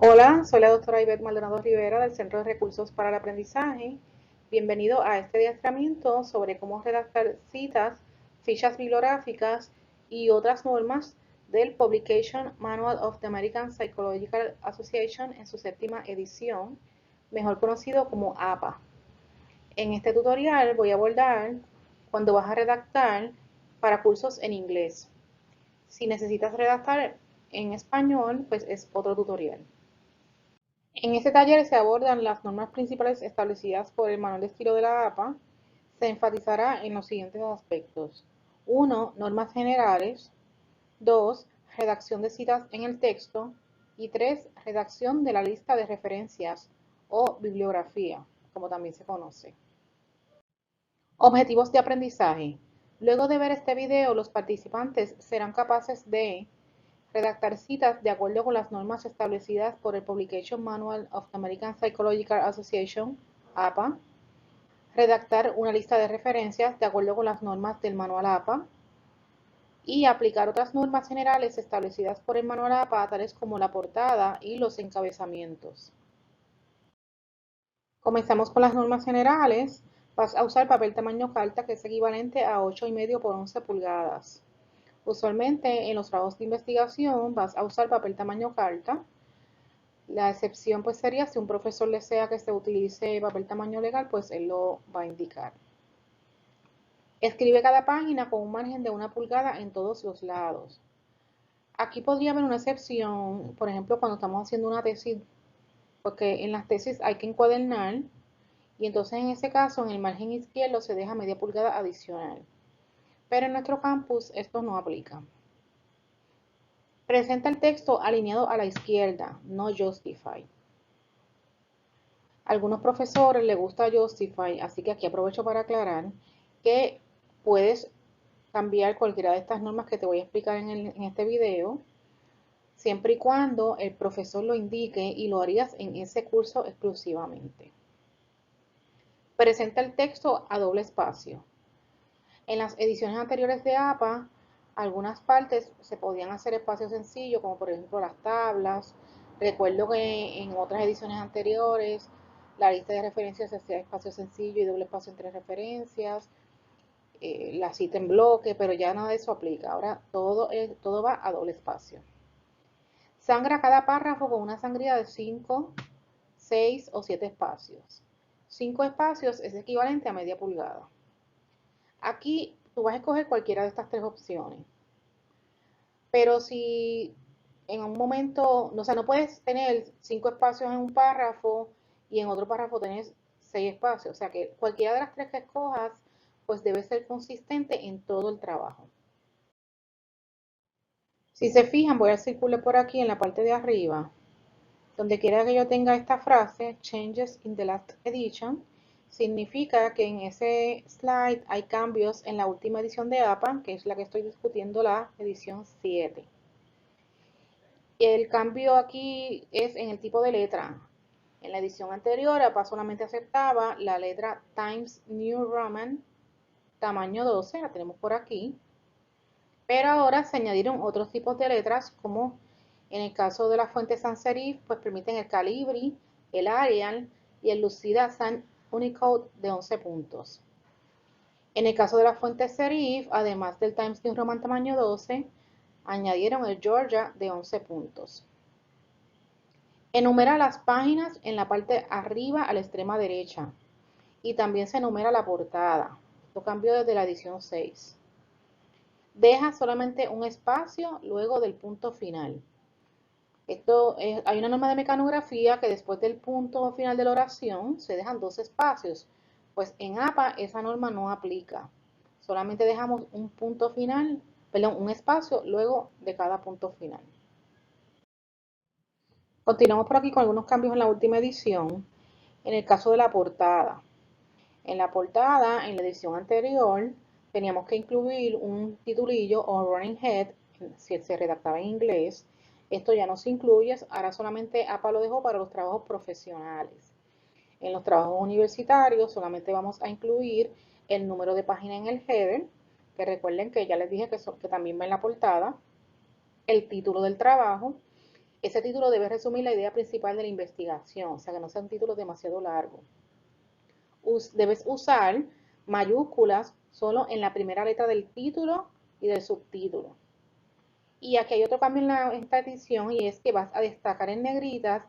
Hola, soy la doctora Ivette Maldonado Rivera del Centro de Recursos para el Aprendizaje. Bienvenido a este adiestramiento sobre cómo redactar citas, fichas bibliográficas y otras normas del Publication Manual of the American Psychological Association en su séptima edición, mejor conocido como APA. En este tutorial voy a abordar cuando vas a redactar para cursos en inglés. Si necesitas redactar en español, pues es otro tutorial. En este taller se abordan las normas principales establecidas por el Manual de Estilo de la APA. Se enfatizará en los siguientes aspectos. 1. Normas generales. 2. Redacción de citas en el texto. Y 3. Redacción de la lista de referencias o bibliografía, como también se conoce. Objetivos de aprendizaje. Luego de ver este video, los participantes serán capaces de redactar citas de acuerdo con las normas establecidas por el Publication Manual of the American Psychological Association, APA, redactar una lista de referencias de acuerdo con las normas del manual APA y aplicar otras normas generales establecidas por el manual APA, tales como la portada y los encabezamientos. Comenzamos con las normas generales. Vas a usar papel tamaño carta, que es equivalente a 8,5 por 11 pulgadas. Usualmente en los trabajos de investigación vas a usar papel tamaño carta. La excepción pues sería si un profesor desea que se utilice papel tamaño legal, pues él lo va a indicar. Escribe cada página con un margen de 1 pulgada en todos los lados. Aquí podría haber una excepción, por ejemplo, cuando estamos haciendo una tesis, porque en las tesis hay que encuadernar y entonces en ese caso en el margen izquierdo se deja media pulgada adicional. Pero en nuestro campus esto no aplica. Presenta el texto alineado a la izquierda, no justify. A algunos profesores les gusta justify, así que aquí aprovecho para aclarar que puedes cambiar cualquiera de estas normas que te voy a explicar en este video, siempre y cuando el profesor lo indique y lo harías en ese curso exclusivamente. Presenta el texto a doble espacio. En las ediciones anteriores de APA, algunas partes se podían hacer espacio sencillo, como por ejemplo las tablas. Recuerdo que en otras ediciones anteriores la lista de referencias se hacía espacio sencillo y doble espacio entre referencias, la cita en bloque, pero ya nada de eso aplica. Ahora todo va a doble espacio. Sangra cada párrafo con una sangría de 5, 6 o 7 espacios. 5 espacios es equivalente a media pulgada. Aquí tú vas a escoger cualquiera de estas tres opciones. Pero si en un momento, o sea, no puedes tener 5 espacios en un párrafo y en otro párrafo tenés 6 espacios. O sea que cualquiera de las tres que escojas, pues debe ser consistente en todo el trabajo. Si se fijan, voy a circular por aquí en la parte de arriba. Donde quiera que yo tenga esta frase, Changes in the last edition, significa que en ese slide hay cambios en la última edición de APA, que es la que estoy discutiendo, la edición 7. El cambio aquí es en el tipo de letra. En la edición anterior, APA solamente aceptaba la letra Times New Roman, tamaño 12, la tenemos por aquí. Pero ahora se añadieron otros tipos de letras, como en el caso de la fuente sans serif, pues permiten el Calibri, el Arial y el Lucida Sans Unicode de 11 puntos. En el caso de la fuente serif, además del Times New Roman tamaño 12, añadieron el Georgia de 11 puntos. Enumera las páginas en la parte arriba a la extrema derecha y también se enumera la portada. Esto cambió desde la edición 6. Deja solamente un espacio luego del punto final. Hay una norma de mecanografía que después del punto final de la oración se dejan dos espacios. Pues en APA esa norma no aplica. Solamente dejamos un punto final, perdón, un espacio luego de cada punto final. Continuamos por aquí con algunos cambios en la última edición. En el caso de la portada. En la portada, en la edición anterior, teníamos que incluir un titulillo o running head, si se redactaba en inglés. Esto ya no se incluye, ahora solamente APA lo dejó para los trabajos profesionales. En los trabajos universitarios solamente vamos a incluir el número de página en el header, que recuerden que ya les dije que también va en la portada, el título del trabajo Ese título debe resumir la idea principal de la investigación, o sea que no sea un título demasiado largo. Debes usar mayúsculas solo en la primera letra del título y del subtítulo. Y aquí hay otro cambio en esta edición y es que vas a destacar en negritas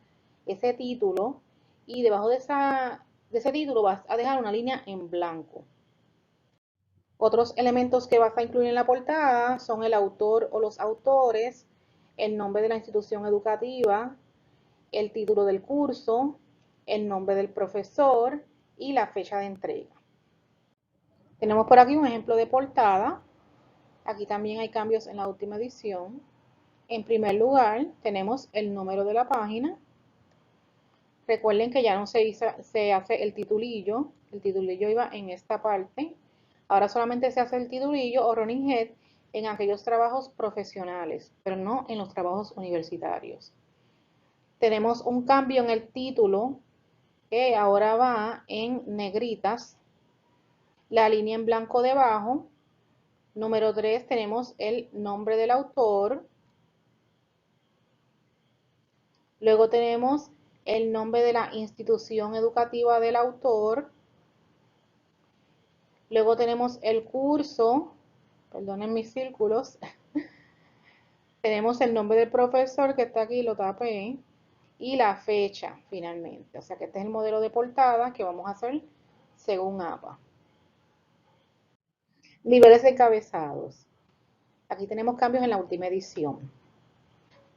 ese título y debajo de ese título vas a dejar una línea en blanco. Otros elementos que vas a incluir en la portada son el autor o los autores, el nombre de la institución educativa, el título del curso, el nombre del profesor y la fecha de entrega. Tenemos por aquí un ejemplo de portada. Aquí también hay cambios en la última edición. En primer lugar, tenemos el número de la página. Recuerden que ya no se hace el titulillo iba en esta parte. Ahora solamente se hace el titulillo o running head en aquellos trabajos profesionales, pero no en los trabajos universitarios. Tenemos un cambio en el título que ahora va en negritas, la línea en blanco debajo. Número 3 tenemos el nombre del autor. Luego tenemos el nombre de la institución educativa del autor. Luego tenemos el curso, perdonen mis círculos. Tenemos el nombre del profesor que está aquí, lo tapé. Y la fecha, finalmente. O sea que este es el modelo de portada que vamos a hacer según APA. Niveles de encabezados. Aquí tenemos cambios en la última edición.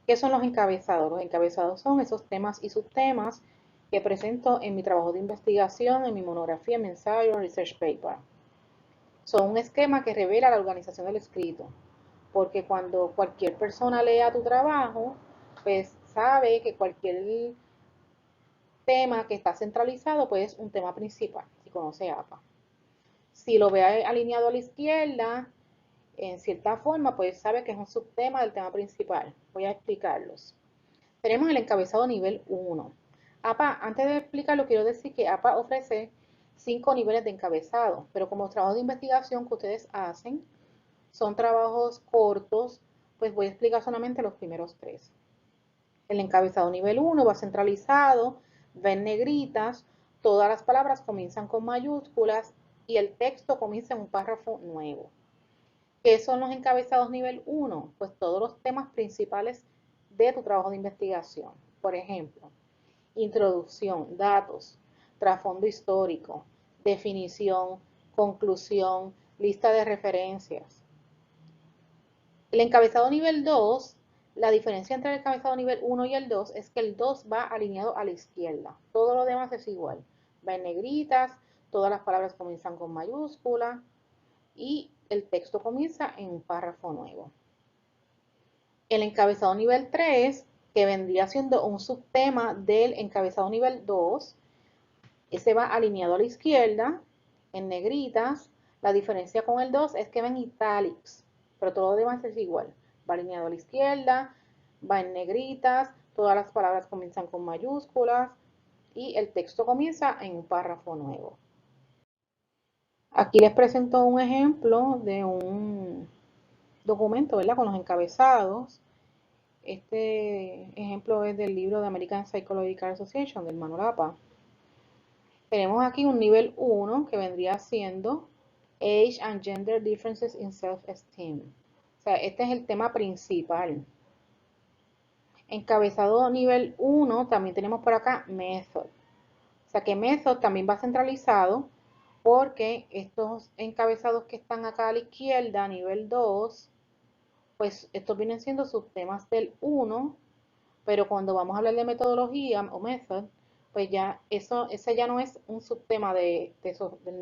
¿Qué son los encabezados? Los encabezados son esos temas y subtemas que presento en mi trabajo de investigación, en mi monografía, en mi ensayo, research paper. Son un esquema que revela la organización del escrito, porque cuando cualquier persona lea tu trabajo, pues sabe que cualquier tema que está centralizado, pues es un tema principal, si conoce APA. Si lo ve alineado a la izquierda, en cierta forma, pues sabe que es un subtema del tema principal. Voy a explicarlos. Tenemos el encabezado nivel 1. APA, antes de explicarlo, quiero decir que APA ofrece 5 niveles de encabezado, pero como trabajos de investigación que ustedes hacen son trabajos cortos, pues voy a explicar solamente los primeros 3. El encabezado nivel 1 va centralizado, va en negritas, todas las palabras comienzan con mayúsculas y el texto comienza en un párrafo nuevo. ¿Qué son los encabezados nivel 1? Pues todos los temas principales de tu trabajo de investigación. Por ejemplo, introducción, datos, trasfondo histórico, definición, conclusión, lista de referencias. El encabezado nivel 2, la diferencia entre el encabezado nivel 1 y el 2 es que el 2 va alineado a la izquierda. Todo lo demás es igual. Va en negritas, todas las palabras comienzan con mayúscula y el texto comienza en un párrafo nuevo. El encabezado nivel 3, que vendría siendo un subtema del encabezado nivel 2, ese va alineado a la izquierda, en negritas. La diferencia con el 2 es que va en italics, pero todo lo demás es igual. Va alineado a la izquierda, va en negritas, todas las palabras comienzan con mayúsculas y el texto comienza en un párrafo nuevo. Aquí les presento un ejemplo de un documento, ¿verdad? Con los encabezados. Este ejemplo es del libro de American Psychological Association, del manual APA. Tenemos aquí un nivel 1 que vendría siendo Age and Gender Differences in Self-Esteem. O sea, este es el tema principal. Encabezado nivel 1, también tenemos por acá Method. O sea que Method también va centralizado porque estos encabezados que están acá a la izquierda, nivel 2, pues estos vienen siendo subtemas del 1, pero cuando vamos a hablar de metodología o method, pues ya ese ya no es un subtema del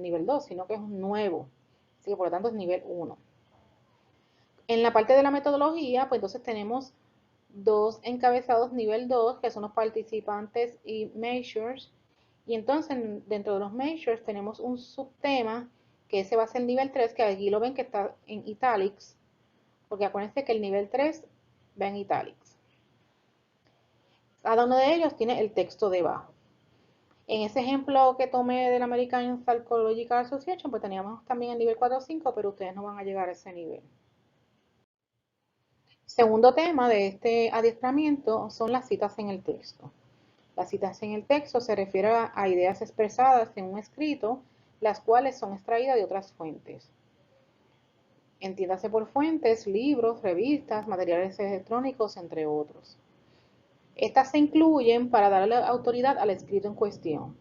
nivel 2, sino que es un nuevo. Así que por lo tanto es nivel 1. En la parte de la metodología, pues entonces tenemos dos encabezados nivel 2, que son los participantes y measures. Y entonces dentro de los measures tenemos un subtema, que ese va a ser el nivel 3, que aquí lo ven que está en italics, porque acuérdense que el nivel 3 va en italics. Cada uno de ellos tiene el texto debajo. En ese ejemplo que tomé del American Psychological Association, pues teníamos también el nivel 4 o 5, pero ustedes no van a llegar a ese nivel. Segundo tema de este adiestramiento son las citas en el texto. Las citas en el texto se refieren a ideas expresadas en un escrito, las cuales son extraídas de otras fuentes. Entiéndase por fuentes, libros, revistas, materiales electrónicos, entre otros. Estas se incluyen para darle autoridad al escrito en cuestión.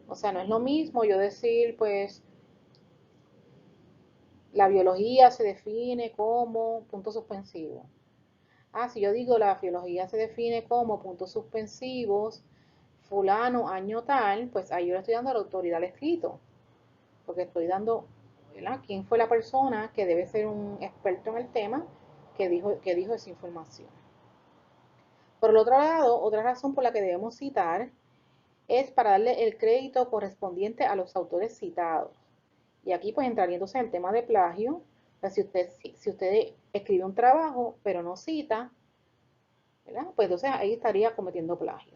O sea, no es lo mismo yo decir, pues, la biología se define como punto suspensivo. Si yo digo la biología se define como puntos suspensivos, fulano, año tal, pues ahí yo le estoy dando la autoridad al escrito, porque estoy dando, ¿verdad?, quién fue la persona que debe ser un experto en el tema que dijo esa información. Por el otro lado, otra razón por la que debemos citar es para darle el crédito correspondiente a los autores citados. Y aquí pues entraría entonces el tema de plagio. O sea, si usted escribe un trabajo pero no cita, ¿verdad?, pues entonces ahí estaría cometiendo plagio.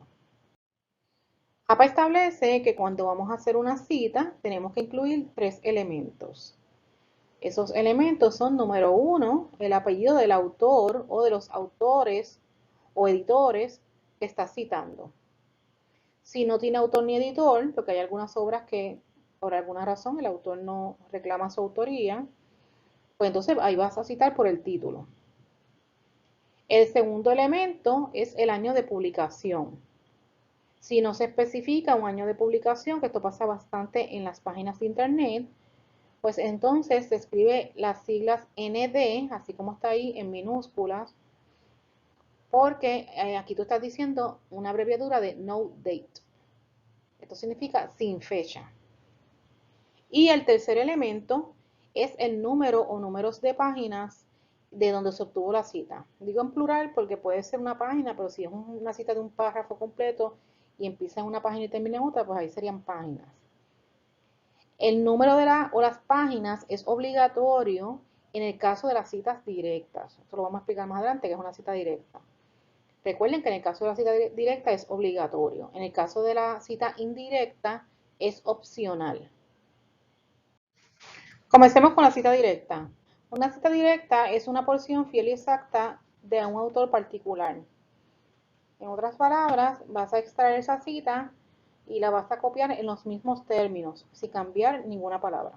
APA establece que cuando vamos a hacer una cita tenemos que incluir 3 elementos. Esos elementos son, número 1, el apellido del autor o de los autores o editores que está citando. Si no tiene autor ni editor, porque hay algunas obras que por alguna razón el autor no reclama su autoría, pues entonces ahí vas a citar por el título. El segundo elemento es el año de publicación. Si no se especifica un año de publicación, que esto pasa bastante en las páginas de internet, pues entonces se escribe las siglas ND, así como está ahí en minúsculas, porque aquí tú estás diciendo una abreviatura de no date. Esto significa sin fecha. Y el tercer elemento es el número o números de páginas de donde se obtuvo la cita. Digo en plural porque puede ser una página, pero si es una cita de un párrafo completo y empieza en una página y termina en otra, pues ahí serían páginas. El número de o las páginas es obligatorio en el caso de las citas directas. Esto lo vamos a explicar más adelante, que es una cita directa. Recuerden que en el caso de la cita directa es obligatorio. En el caso de la cita indirecta es opcional. Comencemos con la cita directa. Una cita directa es una porción fiel y exacta de un autor particular. En otras palabras, vas a extraer esa cita y la vas a copiar en los mismos términos, sin cambiar ninguna palabra.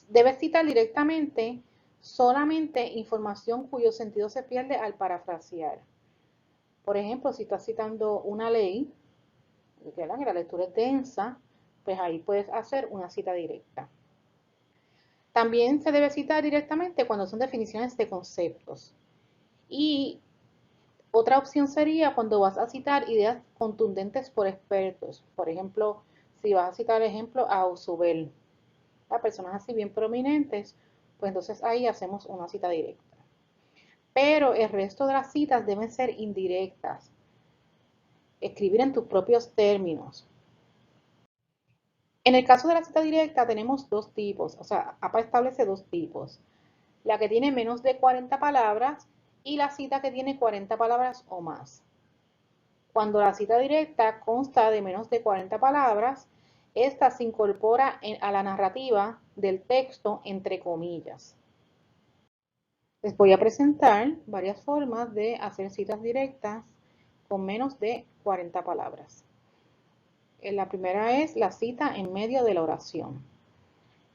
Debes citar directamente solamente información cuyo sentido se pierde al parafrasear. Por ejemplo, si estás citando una ley, que la lectura es densa, pues ahí puedes hacer una cita directa. También se debe citar directamente cuando son definiciones de conceptos. Y otra opción sería cuando vas a citar ideas contundentes por expertos. Por ejemplo, si vas a citar ejemplo a Ausubel, a personas así bien prominentes, pues entonces ahí hacemos una cita directa. Pero el resto de las citas deben ser indirectas. Escribir en tus propios términos. En el caso de la cita directa tenemos dos tipos, o sea, APA establece dos tipos. La que tiene menos de 40 palabras y la cita que tiene 40 palabras o más. Cuando la cita directa consta de menos de 40 palabras, esta se incorpora a la narrativa del texto entre comillas. Les voy a presentar varias formas de hacer citas directas con menos de 40 palabras. La primera es la cita en medio de la oración.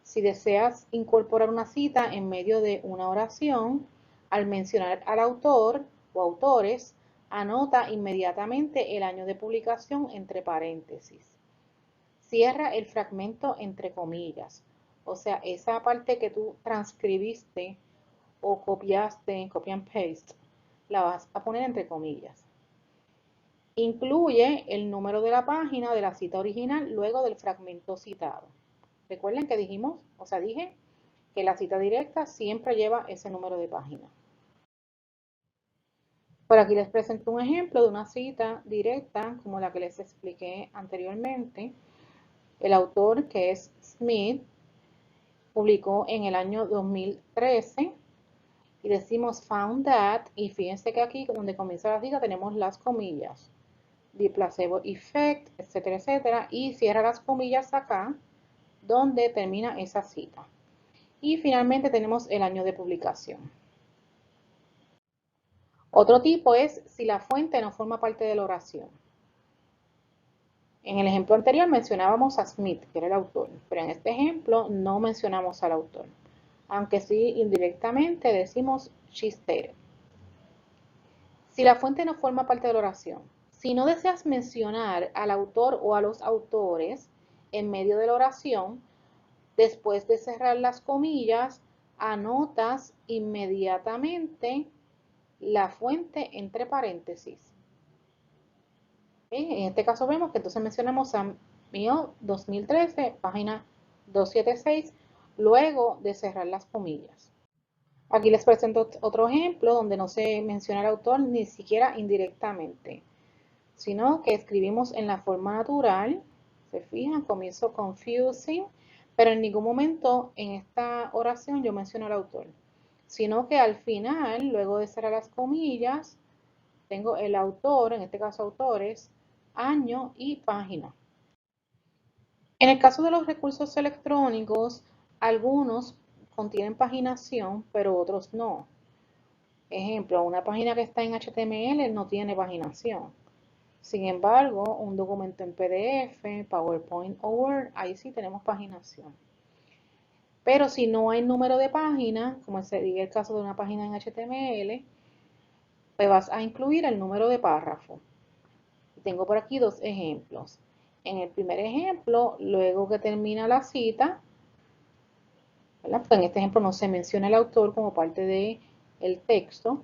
Si deseas incorporar una cita en medio de una oración, al mencionar al autor o autores, anota inmediatamente el año de publicación entre paréntesis. Cierra el fragmento entre comillas, o sea, esa parte que tú transcribiste o copiaste, copy and paste, la vas a poner entre comillas. Incluye el número de la página de la cita original luego del fragmento citado. Recuerden que dije que la cita directa siempre lleva ese número de página. Por aquí les presento un ejemplo de una cita directa como la que les expliqué anteriormente. El autor, que es Smith, publicó en el año 2013 y decimos found that, y fíjense que aquí donde comienza la cita tenemos las comillas, the placebo effect, etcétera, etcétera, y cierra las comillas acá donde termina esa cita. Y finalmente tenemos el año de publicación. Otro tipo es si la fuente no forma parte de la oración. En el ejemplo anterior mencionábamos a Smith, que era el autor, pero en este ejemplo no mencionamos al autor, aunque sí indirectamente decimos she stated. Si la fuente no forma parte de la oración, si no deseas mencionar al autor o a los autores en medio de la oración, después de cerrar las comillas, anotas inmediatamente la fuente entre paréntesis. En este caso vemos que entonces mencionamos a mío 2013, página 276, luego de cerrar las comillas. Aquí les presento otro ejemplo donde no se menciona el autor ni siquiera indirectamente, sino que escribimos en la forma natural. Se fijan, comienzo confusing, pero en ningún momento en esta oración yo menciono al autor, sino que al final, luego de cerrar las comillas, tengo el autor, en este caso autores, año y página. En el caso de los recursos electrónicos, algunos contienen paginación, pero otros no. Ejemplo, una página que está en HTML no tiene paginación. Sin embargo, un documento en PDF, PowerPoint o Word, ahí sí tenemos paginación. Pero si no hay número de página, como sería el caso de una página en HTML, pues vas a incluir el número de párrafo. Tengo por aquí dos ejemplos. En el primer ejemplo, luego que termina la cita, ¿verdad? Pues en este ejemplo no se menciona el autor como parte del texto.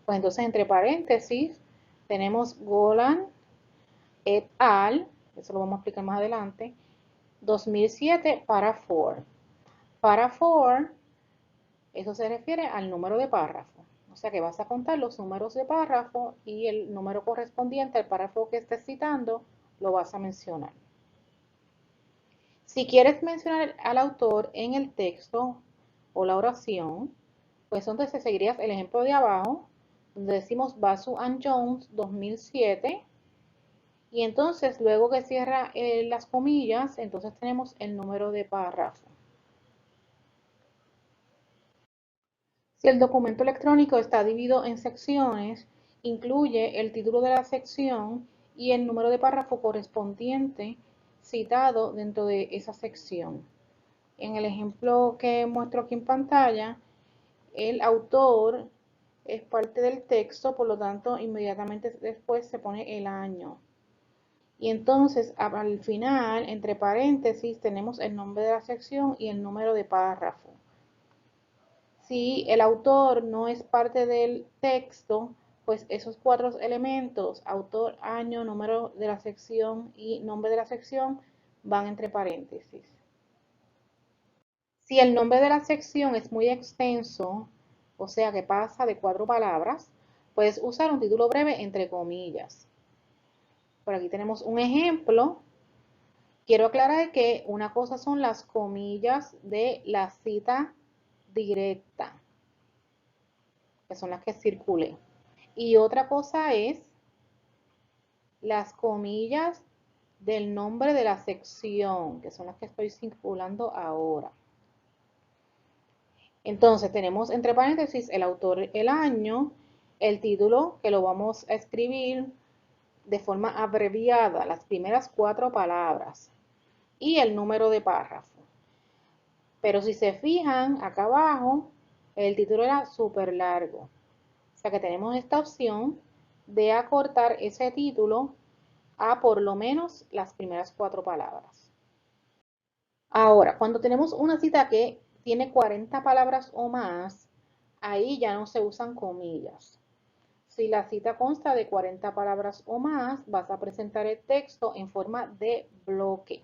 Pues entonces entre paréntesis tenemos Golan et al, eso lo vamos a explicar más adelante, 2007 para for. Para for, eso se refiere al número de párrafo. O sea que vas a contar los números de párrafo y el número correspondiente al párrafo que estés citando lo vas a mencionar. Si quieres mencionar al autor en el texto o la oración, pues entonces seguirías el ejemplo de abajo, donde decimos Basu and Jones 2007, y entonces luego que cierra las comillas, entonces tenemos el número de párrafo. Si el documento electrónico está dividido en secciones, incluye el título de la sección y el número de párrafo correspondiente citado dentro de esa sección. En el ejemplo que muestro aquí en pantalla, el autor es parte del texto, por lo tanto, inmediatamente después se pone el año. Y entonces, al final, entre paréntesis, tenemos el nombre de la sección y el número de párrafo. Si el autor no es parte del texto, pues esos cuatro elementos, autor, año, número de la sección y nombre de la sección, van entre paréntesis. Si el nombre de la sección es muy extenso, o sea que pasa de 4 palabras, puedes usar un título breve entre comillas. Por aquí tenemos un ejemplo. Quiero aclarar que una cosa son las comillas de la cita directa, que son las que circulé. Y otra cosa es las comillas del nombre de la sección, que son las que estoy circulando ahora. Entonces tenemos entre paréntesis el autor, el año, el título, que lo vamos a escribir de forma abreviada, las primeras 4 palabras, y el número de párrafo. Pero si se fijan acá abajo, el título era súper largo. O sea que tenemos esta opción de acortar ese título a por lo menos las primeras 4 palabras. Ahora, cuando tenemos una cita que tiene 40 palabras o más, ahí ya no se usan comillas. Si la cita consta de 40 palabras o más, vas a presentar el texto en forma de bloque.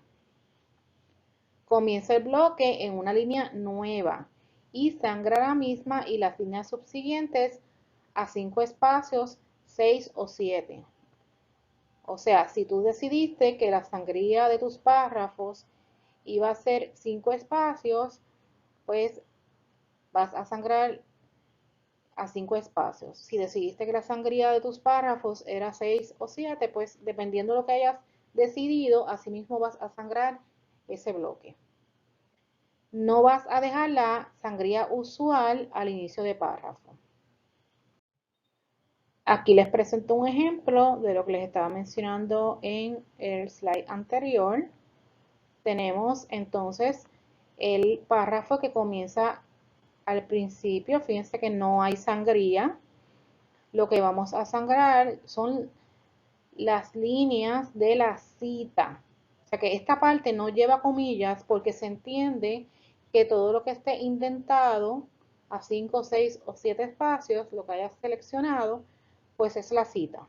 Comienza el bloque en una línea nueva y sangra la misma y las líneas subsiguientes a 5 espacios, 6 o 7. O sea, si tú decidiste que la sangría de tus párrafos iba a ser 5 espacios, pues vas a sangrar a 5 espacios. Si decidiste que la sangría de tus párrafos era 6 o 7, pues dependiendo de lo que hayas decidido, asimismo vas a sangrar ese bloque. No vas a dejar la sangría usual al inicio de párrafo. Aquí les presento un ejemplo de lo que les estaba mencionando en el slide anterior. Tenemos entonces el párrafo que comienza al principio. Fíjense que no hay sangría. Lo que vamos a sangrar son las líneas de la cita. O sea que esta parte no lleva comillas porque se entiende que todo lo que esté indentado a 5, 6 o 7 espacios, lo que hayas seleccionado, pues es la cita.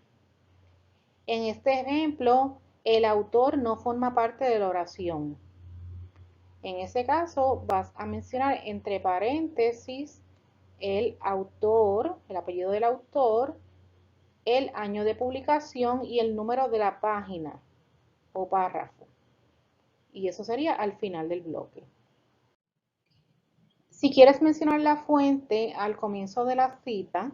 En este ejemplo, el autor no forma parte de la oración. En ese caso, vas a mencionar entre paréntesis el autor, el apellido del autor, el año de publicación y el número de la página o párrafo. Y eso sería al final del bloque. Si quieres mencionar la fuente al comienzo de la cita,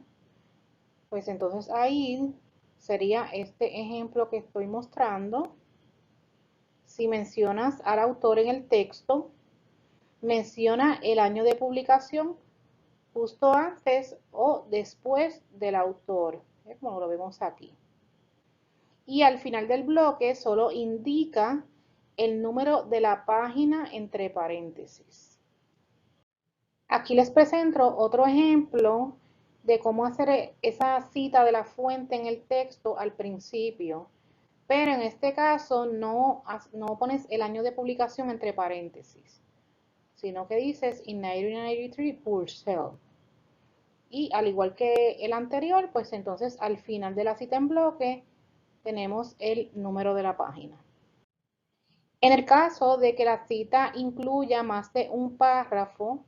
pues entonces ahí sería este ejemplo que estoy mostrando. Si mencionas al autor en el texto, menciona el año de publicación justo antes o después del autor, como lo vemos aquí. Y al final del bloque solo indica el número de la página entre paréntesis. Aquí les presento otro ejemplo de cómo hacer esa cita de la fuente en el texto al principio, pero en este caso no pones el año de publicación entre paréntesis, sino que dices in 1993 Purcell. Y al igual que el anterior, pues entonces al final de la cita en bloque tenemos el número de la página. En el caso de que la cita incluya más de un párrafo,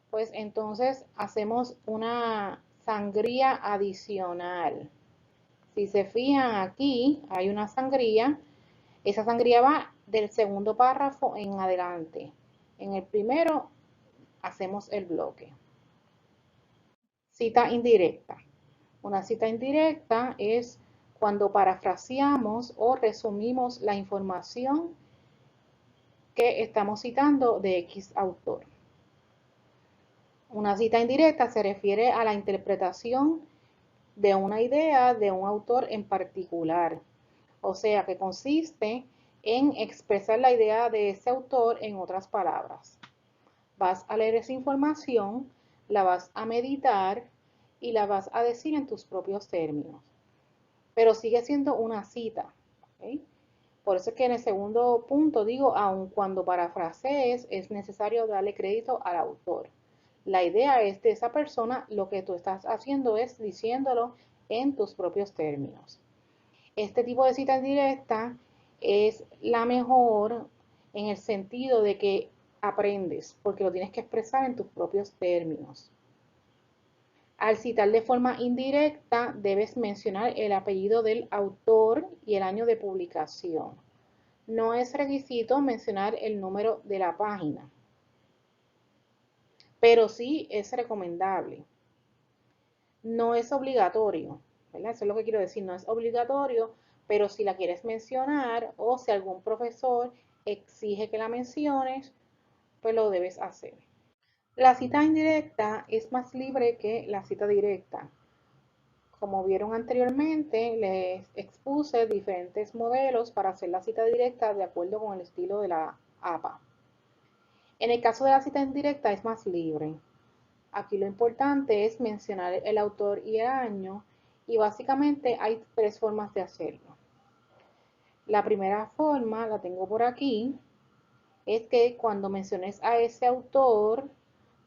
pues entonces hacemos una sangría adicional. Si se fijan aquí, hay una sangría. Esa sangría va del segundo párrafo en adelante. En el primero hacemos el bloque. Cita indirecta. Una cita indirecta es cuando parafraseamos o resumimos la información que estamos citando de X autor. Una cita indirecta se refiere a la interpretación de una idea de un autor en particular, o sea que consiste en expresar la idea de ese autor en otras palabras. Vas a leer esa información, la vas a meditar y la vas a decir en tus propios términos, pero sigue siendo una cita, ¿okay? Por eso es que en el segundo punto digo, aun cuando parafrasees, es necesario darle crédito al autor. La idea es de esa persona, lo que tú estás haciendo es diciéndolo en tus propios términos. Este tipo de cita directa es la mejor en el sentido de que aprendes, porque lo tienes que expresar en tus propios términos. Al citar de forma indirecta, debes mencionar el apellido del autor y el año de publicación. No es requisito mencionar el número de la página, pero sí es recomendable. No es obligatorio, ¿verdad? Eso es lo que quiero decir, no es obligatorio, pero si la quieres mencionar o si algún profesor exige que la menciones, pues lo debes hacer. La cita indirecta es más libre que la cita directa. Como vieron anteriormente, les expuse diferentes modelos para hacer la cita directa de acuerdo con el estilo de la APA. En el caso de la cita indirecta es más libre. Aquí lo importante es mencionar el autor y el año y básicamente hay tres formas de hacerlo. La primera forma, la tengo por aquí, es que cuando menciones a ese autor,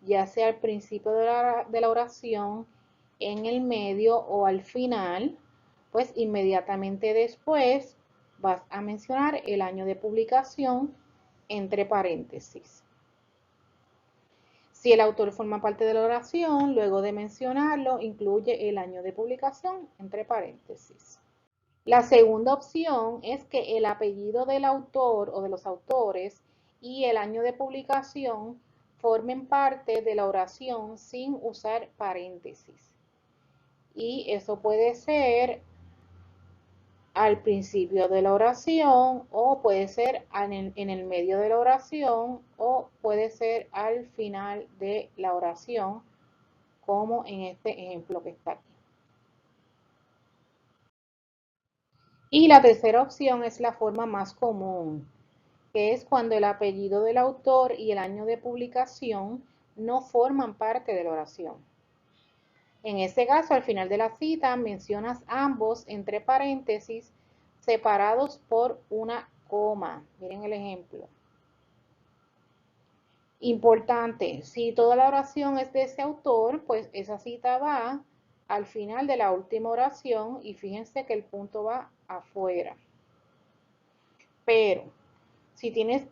ya sea al principio de la oración, en el medio o al final, pues inmediatamente después vas a mencionar el año de publicación entre paréntesis. Si el autor forma parte de la oración, luego de mencionarlo, incluye el año de publicación entre paréntesis. La segunda opción es que el apellido del autor o de los autores y el año de publicación formen parte de la oración sin usar paréntesis. Y eso puede ser al principio de la oración o puede ser en el medio de la oración o puede ser al final de la oración, como en este ejemplo que está aquí. Y la tercera opción es la forma más común, que es cuando el apellido del autor y el año de publicación no forman parte de la oración. En este caso, al final de la cita, mencionas ambos entre paréntesis separados por una coma. Miren el ejemplo. Importante, si toda la oración es de ese autor, pues esa cita va al final de la última oración y fíjense que el punto va afuera. Pero si tienes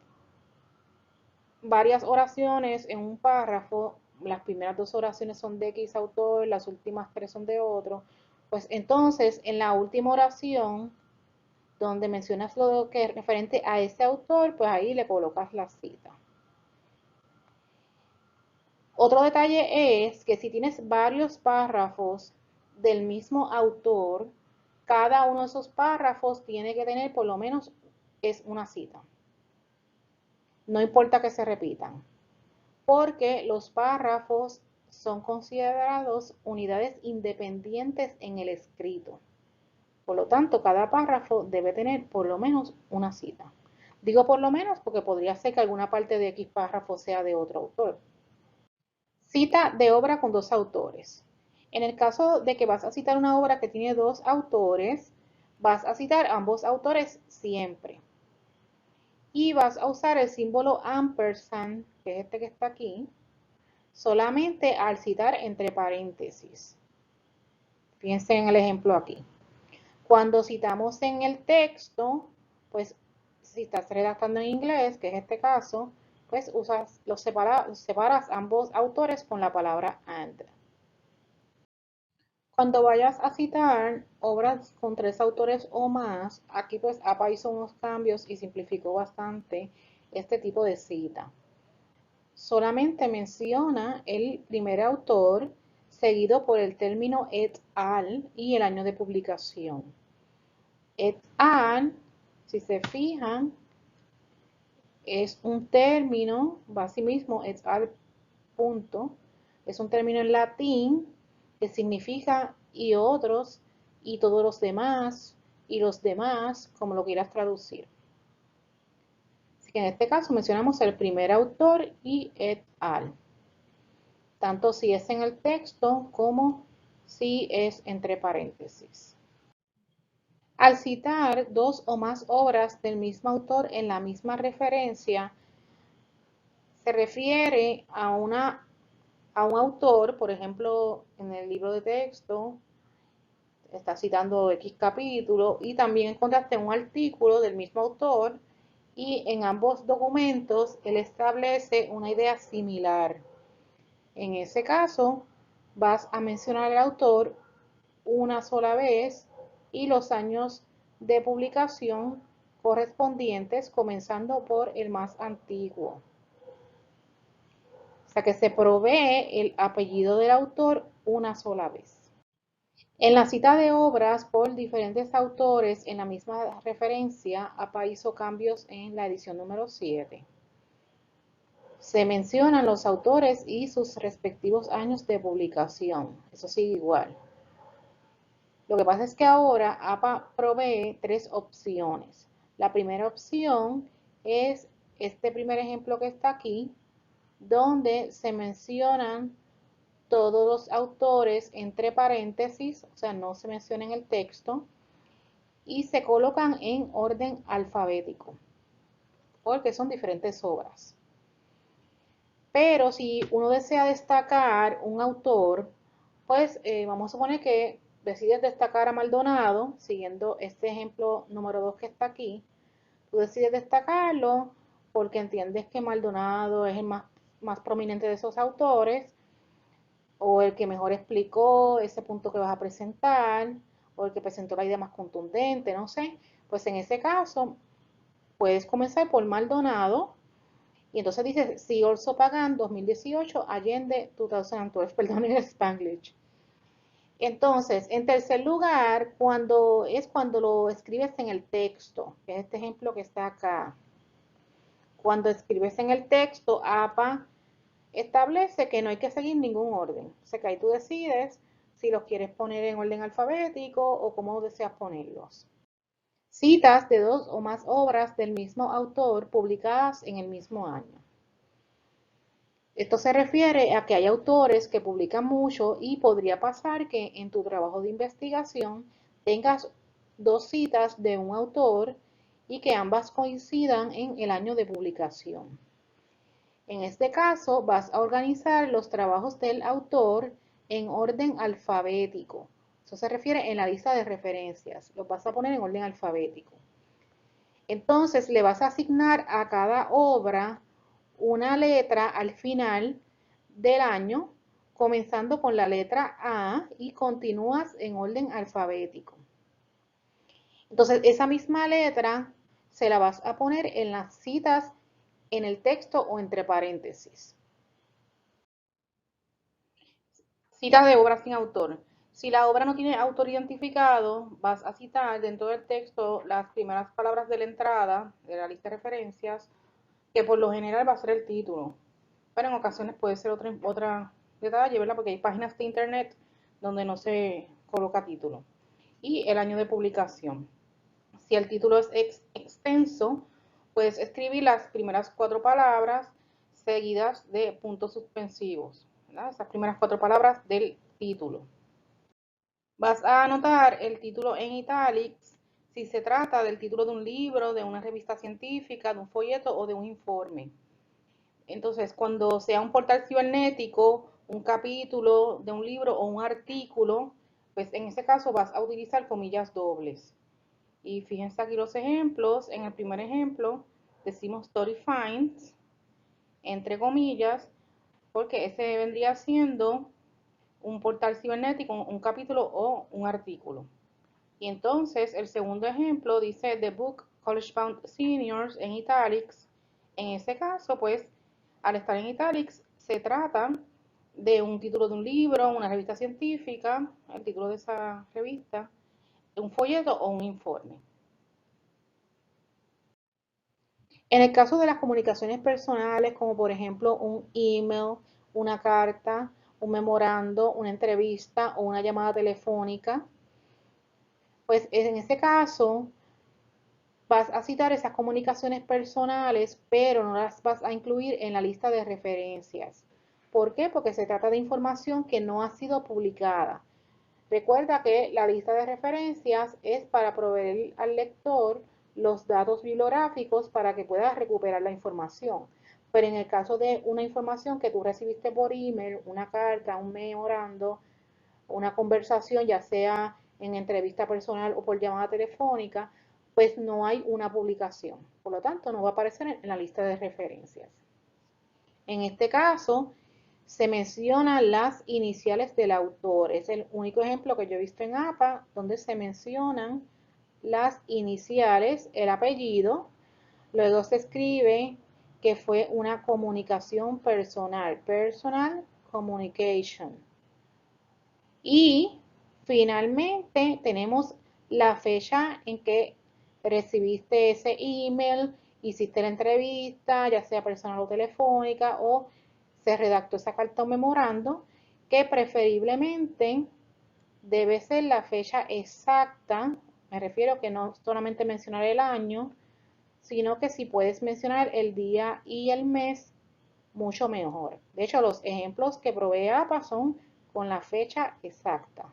varias oraciones en un párrafo, las primeras dos oraciones son de X autor, las últimas tres son de otro, pues entonces en la última oración, donde mencionas lo que es referente a ese autor, pues ahí le colocas la cita. Otro detalle es que si tienes varios párrafos del mismo autor, cada uno de esos párrafos tiene que tener por lo menos es una cita. No importa que se repitan, porque los párrafos son considerados unidades independientes en el escrito. Por lo tanto, cada párrafo debe tener por lo menos una cita. Digo por lo menos porque podría ser que alguna parte de X párrafo sea de otro autor. Cita de obra con dos autores. En el caso de que vas a citar una obra que tiene dos autores, vas a citar ambos autores siempre. Y vas a usar el símbolo ampersand, que es este que está aquí, solamente al citar entre paréntesis. Fíjense en el ejemplo aquí. Cuando citamos en el texto, pues si estás redactando en inglés, que es este caso, pues separas ambos autores con la palabra and. Cuando vayas a citar obras con tres autores o más, aquí pues APA hizo unos cambios y simplificó bastante este tipo de cita. Solamente menciona el primer autor seguido por el término et al y el año de publicación. Et al, si se fijan, es un término, va así mismo, et al punto, es un término en latín que significa y otros y todos los demás y los demás, como lo quieras traducir. Así que en este caso mencionamos el primer autor y et al, tanto si es en el texto como si es entre paréntesis. Al citar dos o más obras del mismo autor en la misma referencia, se refiere a un autor, por ejemplo, en el libro de texto, está citando X capítulo, y también encontraste un artículo del mismo autor, y en ambos documentos él establece una idea similar. En ese caso, vas a mencionar al autor una sola vez y los años de publicación correspondientes, comenzando por el más antiguo. O sea que se provee el apellido del autor una sola vez. En la cita de obras por diferentes autores en la misma referencia, APA hizo cambios en la edición número 7. Se mencionan los autores y sus respectivos años de publicación. Eso sigue igual. Lo que pasa es que ahora APA provee tres opciones. La primera opción es este primer ejemplo que está aquí, donde se mencionan todos los autores entre paréntesis, o sea, no se menciona en el texto, y se colocan en orden alfabético, porque son diferentes obras. Pero si uno desea destacar un autor, pues vamos a suponer que decides destacar a Maldonado, siguiendo este ejemplo número 2 que está aquí. Tú decides destacarlo porque entiendes que Maldonado es el más prominente de esos autores, o el que mejor explicó ese punto que vas a presentar, o el que presentó la idea más contundente, no sé. Pues en ese caso, puedes comenzar por Maldonado, y entonces dice, see also Pagan 2018, Allende 2012, perdón, en Spanglish. Entonces, en tercer lugar, cuando lo escribes en el texto, que es este ejemplo que está acá. Cuando escribes en el texto, APA establece que no hay que seguir ningún orden. O sea que ahí tú decides si los quieres poner en orden alfabético o cómo deseas ponerlos. Citas de dos o más obras del mismo autor publicadas en el mismo año. Esto se refiere a que hay autores que publican mucho y podría pasar que en tu trabajo de investigación tengas dos citas de un autor y que ambas coincidan en el año de publicación. En este caso, vas a organizar los trabajos del autor en orden alfabético. Eso se refiere en la lista de referencias. Los vas a poner en orden alfabético. Entonces, le vas a asignar a cada obra una letra al final del año, comenzando con la letra A y continúas en orden alfabético. Entonces, esa misma letra se la vas a poner en las citas en el texto o entre paréntesis. Citas de obras sin autor. Si la obra no tiene autor identificado, vas a citar dentro del texto las primeras palabras de la entrada de la lista de referencias, que por lo general va a ser el título. Pero en ocasiones puede ser otra detalle, ¿verdad? Porque hay páginas de internet donde no se coloca título. Y el año de publicación. Si el título es extenso, puedes escribir las primeras 4 palabras seguidas de puntos suspensivos, ¿verdad? Esas primeras 4 palabras del título. Vas a anotar el título en italics si se trata del título de un libro, de una revista científica, de un folleto o de un informe. Entonces, cuando sea un portal cibernético, un capítulo de un libro o un artículo, pues en ese caso vas a utilizar comillas dobles. Y fíjense aquí los ejemplos. En el primer ejemplo decimos story finds, entre comillas, porque ese vendría siendo un portal cibernético, un capítulo o un artículo. Y entonces el segundo ejemplo dice The Book College Bound Seniors en italics. En ese caso, pues, al estar en italics, se trata de un título de un libro, una revista científica, el título de esa revista, un folleto o un informe. En el caso de las comunicaciones personales, como por ejemplo un email, una carta, un memorando, una entrevista o una llamada telefónica, pues en ese caso vas a citar esas comunicaciones personales, pero no las vas a incluir en la lista de referencias. ¿Por qué? Porque se trata de información que no ha sido publicada. Recuerda que la lista de referencias es para proveer al lector los datos bibliográficos para que pueda recuperar la información. Pero en el caso de una información que tú recibiste por email, una carta, un memorando, una conversación, ya sea en entrevista personal o por llamada telefónica, pues no hay una publicación. Por lo tanto, no va a aparecer en la lista de referencias. En este caso, se mencionan las iniciales del autor. Es el único ejemplo que yo he visto en APA donde se mencionan las iniciales, el apellido, luego se escribe que fue una comunicación personal, personal communication. Y finalmente tenemos la fecha en que recibiste ese email, hiciste la entrevista, ya sea personal o telefónica, o se redactó esa carta o memorando, que preferiblemente debe ser la fecha exacta. Me refiero que no solamente mencionar el año, sino que si puedes mencionar el día y el mes, mucho mejor. De hecho, los ejemplos que provee APA son con la fecha exacta.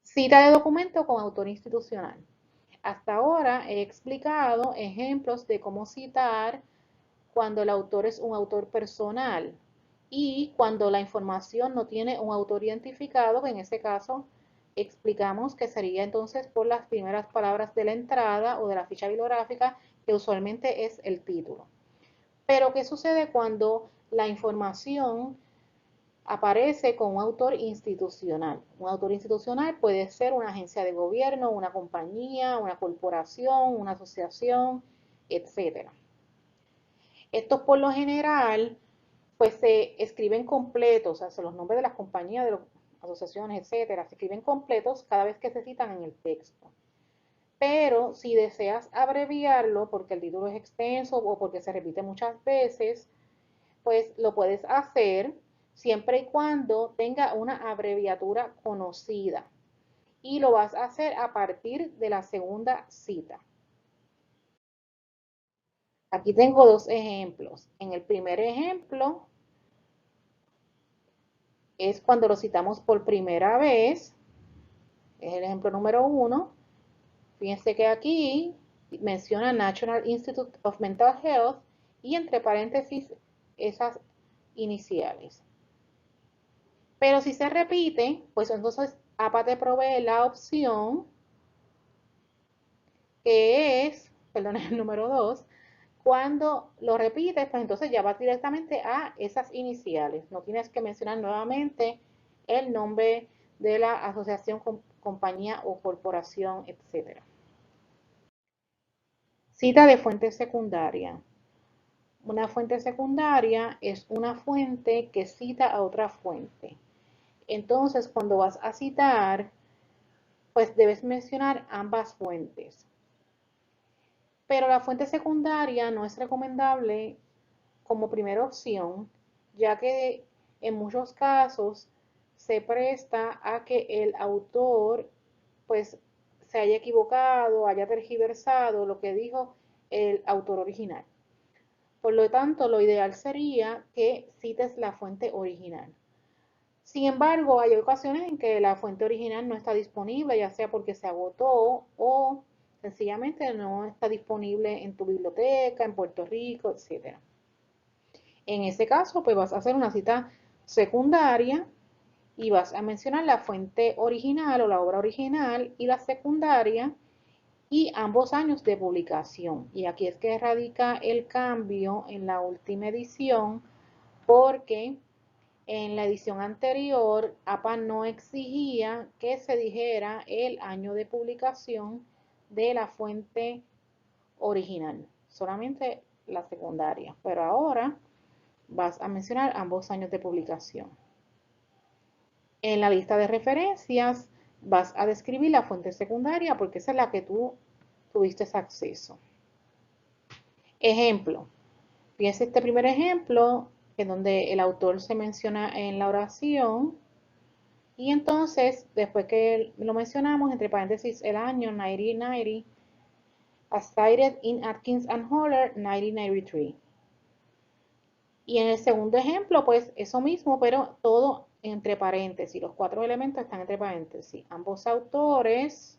Cita de documento con autor institucional. Hasta ahora he explicado ejemplos de cómo citar cuando el autor es un autor personal y cuando la información no tiene un autor identificado, en ese caso explicamos que sería entonces por las primeras palabras de la entrada o de la ficha bibliográfica, que usualmente es el título. Pero ¿qué sucede cuando la información aparece con un autor institucional? Un autor institucional puede ser una agencia de gobierno, una compañía, una corporación, una asociación, etcétera. Estos por lo general pues se escriben completos, o sea, los nombres de las compañías, de las asociaciones, etcétera, se escriben completos cada vez que se citan en el texto. Pero si deseas abreviarlo porque el título es extenso o porque se repite muchas veces, pues lo puedes hacer siempre y cuando tenga una abreviatura conocida. y lo vas a hacer a partir de la segunda cita. Aquí tengo dos ejemplos. En el primer ejemplo es cuando lo citamos por primera vez, es el ejemplo número 1. Fíjense que aquí menciona National Institute of Mental Health y entre paréntesis esas iniciales. Pero si se repite, pues entonces APA te provee la opción que es, perdón, el número 2, cuando lo repites, pues entonces ya vas directamente a esas iniciales. No tienes que mencionar nuevamente el nombre de la asociación, compañía o corporación, etc. Cita de fuente secundaria. Una fuente secundaria es una fuente que cita a otra fuente. Entonces, cuando vas a citar, pues debes mencionar ambas fuentes. Pero la fuente secundaria no es recomendable como primera opción, ya que en muchos casos se presta a que el autor pues se haya equivocado, haya tergiversado lo que dijo el autor original. Por lo tanto, lo ideal sería que cites la fuente original. Sin embargo, hay ocasiones en que la fuente original no está disponible, ya sea porque se agotó o sencillamente no está disponible en tu biblioteca, en Puerto Rico, etc. En ese caso, pues vas a hacer una cita secundaria y vas a mencionar la fuente original o la obra original y la secundaria y ambos años de publicación. Y aquí es que radica el cambio en la última edición, porque en la edición anterior APA no exigía que se dijera el año de publicación de la fuente original, solamente la secundaria. Pero ahora vas a mencionar ambos años de publicación. En la lista de referencias vas a describir la fuente secundaria porque esa es la que tú tuviste acceso. Ejemplo. Fíjense este primer ejemplo en donde el autor se menciona en la oración y entonces después que lo mencionamos entre paréntesis el año 1990 as cited in Atkins and Holler 1993. Y en el segundo ejemplo, pues eso mismo, pero todo entre paréntesis. Los 4 elementos están entre paréntesis. Ambos autores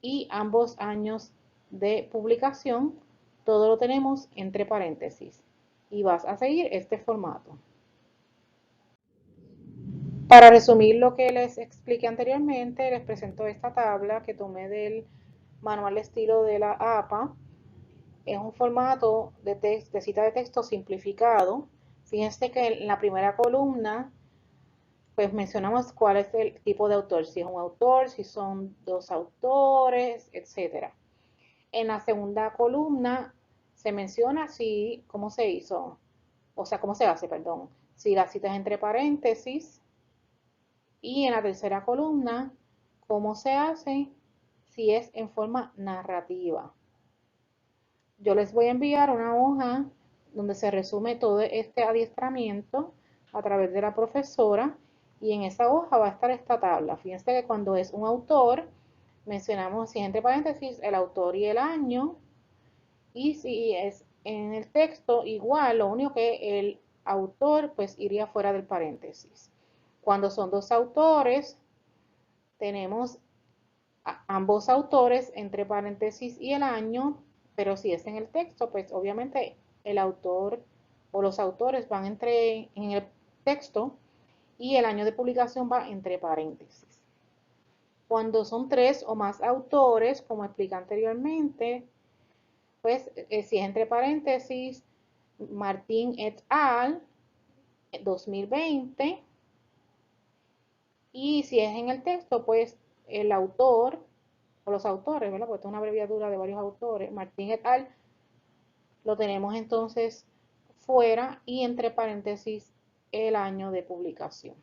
y ambos años de publicación, todo lo tenemos entre paréntesis. Y vas a seguir este formato. Para resumir lo que les expliqué anteriormente, les presento esta tabla que tomé del manual de estilo de la APA. Es un formato de cita de texto simplificado. Fíjense que en la primera columna pues mencionamos cuál es el tipo de autor, si es un autor, si son dos autores, etc. En la segunda columna se menciona si, cómo se hizo, o sea, cómo se hace, perdón, si la cita es entre paréntesis. Y en la tercera columna, cómo se hace si es en forma narrativa. Yo les voy a enviar una hoja donde se resume todo este adiestramiento a través de la profesora y en esa hoja va a estar esta tabla. Fíjense que cuando es un autor, mencionamos si entre paréntesis el autor y el año, y si es en el texto igual, lo único que el autor pues iría fuera del paréntesis. Cuando son dos autores, tenemos a ambos autores entre paréntesis y el año, pero si es en el texto, pues obviamente el autor o los autores van en el texto y el año de publicación va entre paréntesis. Cuando son 3 o más autores, como expliqué anteriormente, pues si es entre paréntesis, Martín et al. 2020, y si es en el texto, pues el autor o los autores, ¿verdad? Porque esto es una abreviatura de varios autores, Martín et al. Lo tenemos entonces fuera y entre paréntesis el año de publicación.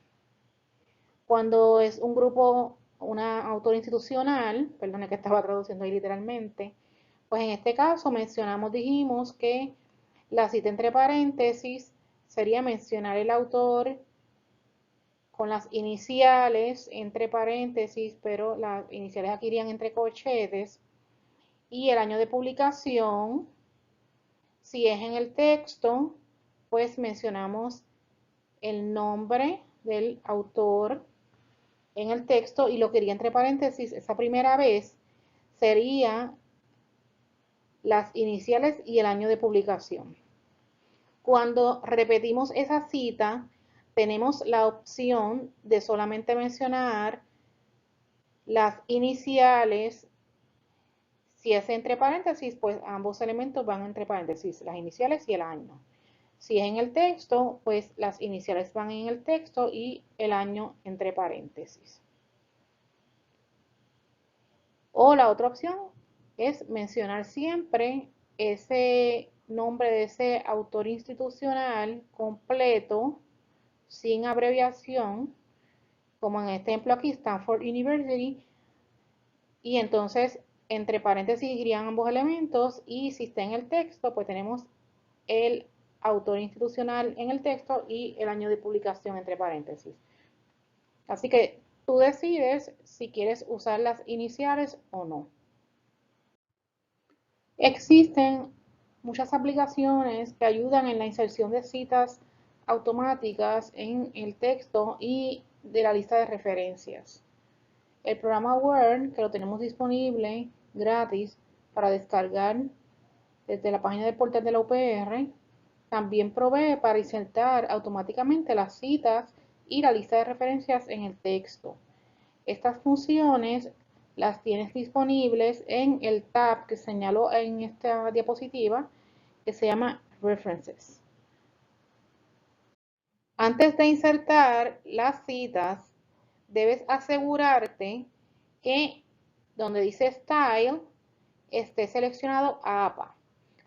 Cuando es un grupo, una autor institucional, perdone que estaba traduciendo ahí literalmente, pues en este caso dijimos que la cita entre paréntesis sería mencionar el autor con las iniciales entre paréntesis, pero las iniciales aquí irían entre corchetes, y el año de publicación. Si es en el texto, pues mencionamos el nombre del autor en el texto, y lo que iría entre paréntesis esa primera vez sería las iniciales y el año de publicación. Cuando repetimos esa cita, tenemos la opción de solamente mencionar las iniciales. Si es entre paréntesis, pues ambos elementos van entre paréntesis, las iniciales y el año. Si es en el texto, pues las iniciales van en el texto y el año entre paréntesis. O la otra opción es mencionar siempre ese nombre de ese autor institucional completo, sin abreviación, como en este ejemplo aquí, Stanford University, y entonces entre paréntesis irían ambos elementos, y si está en el texto, pues tenemos el autor institucional en el texto y el año de publicación entre paréntesis. Así que tú decides si quieres usar las iniciales o no. Existen muchas aplicaciones que ayudan en la inserción de citas automáticas en el texto y de la lista de referencias. El programa Word, que lo tenemos disponible gratis para descargar desde la página del portal de la UPR, también provee para insertar automáticamente las citas y la lista de referencias en el texto. Estas funciones las tienes disponibles en el tab que señaló en esta diapositiva, que se llama References. Antes de insertar las citas, debes asegurarte que donde dice Style esté seleccionado APA.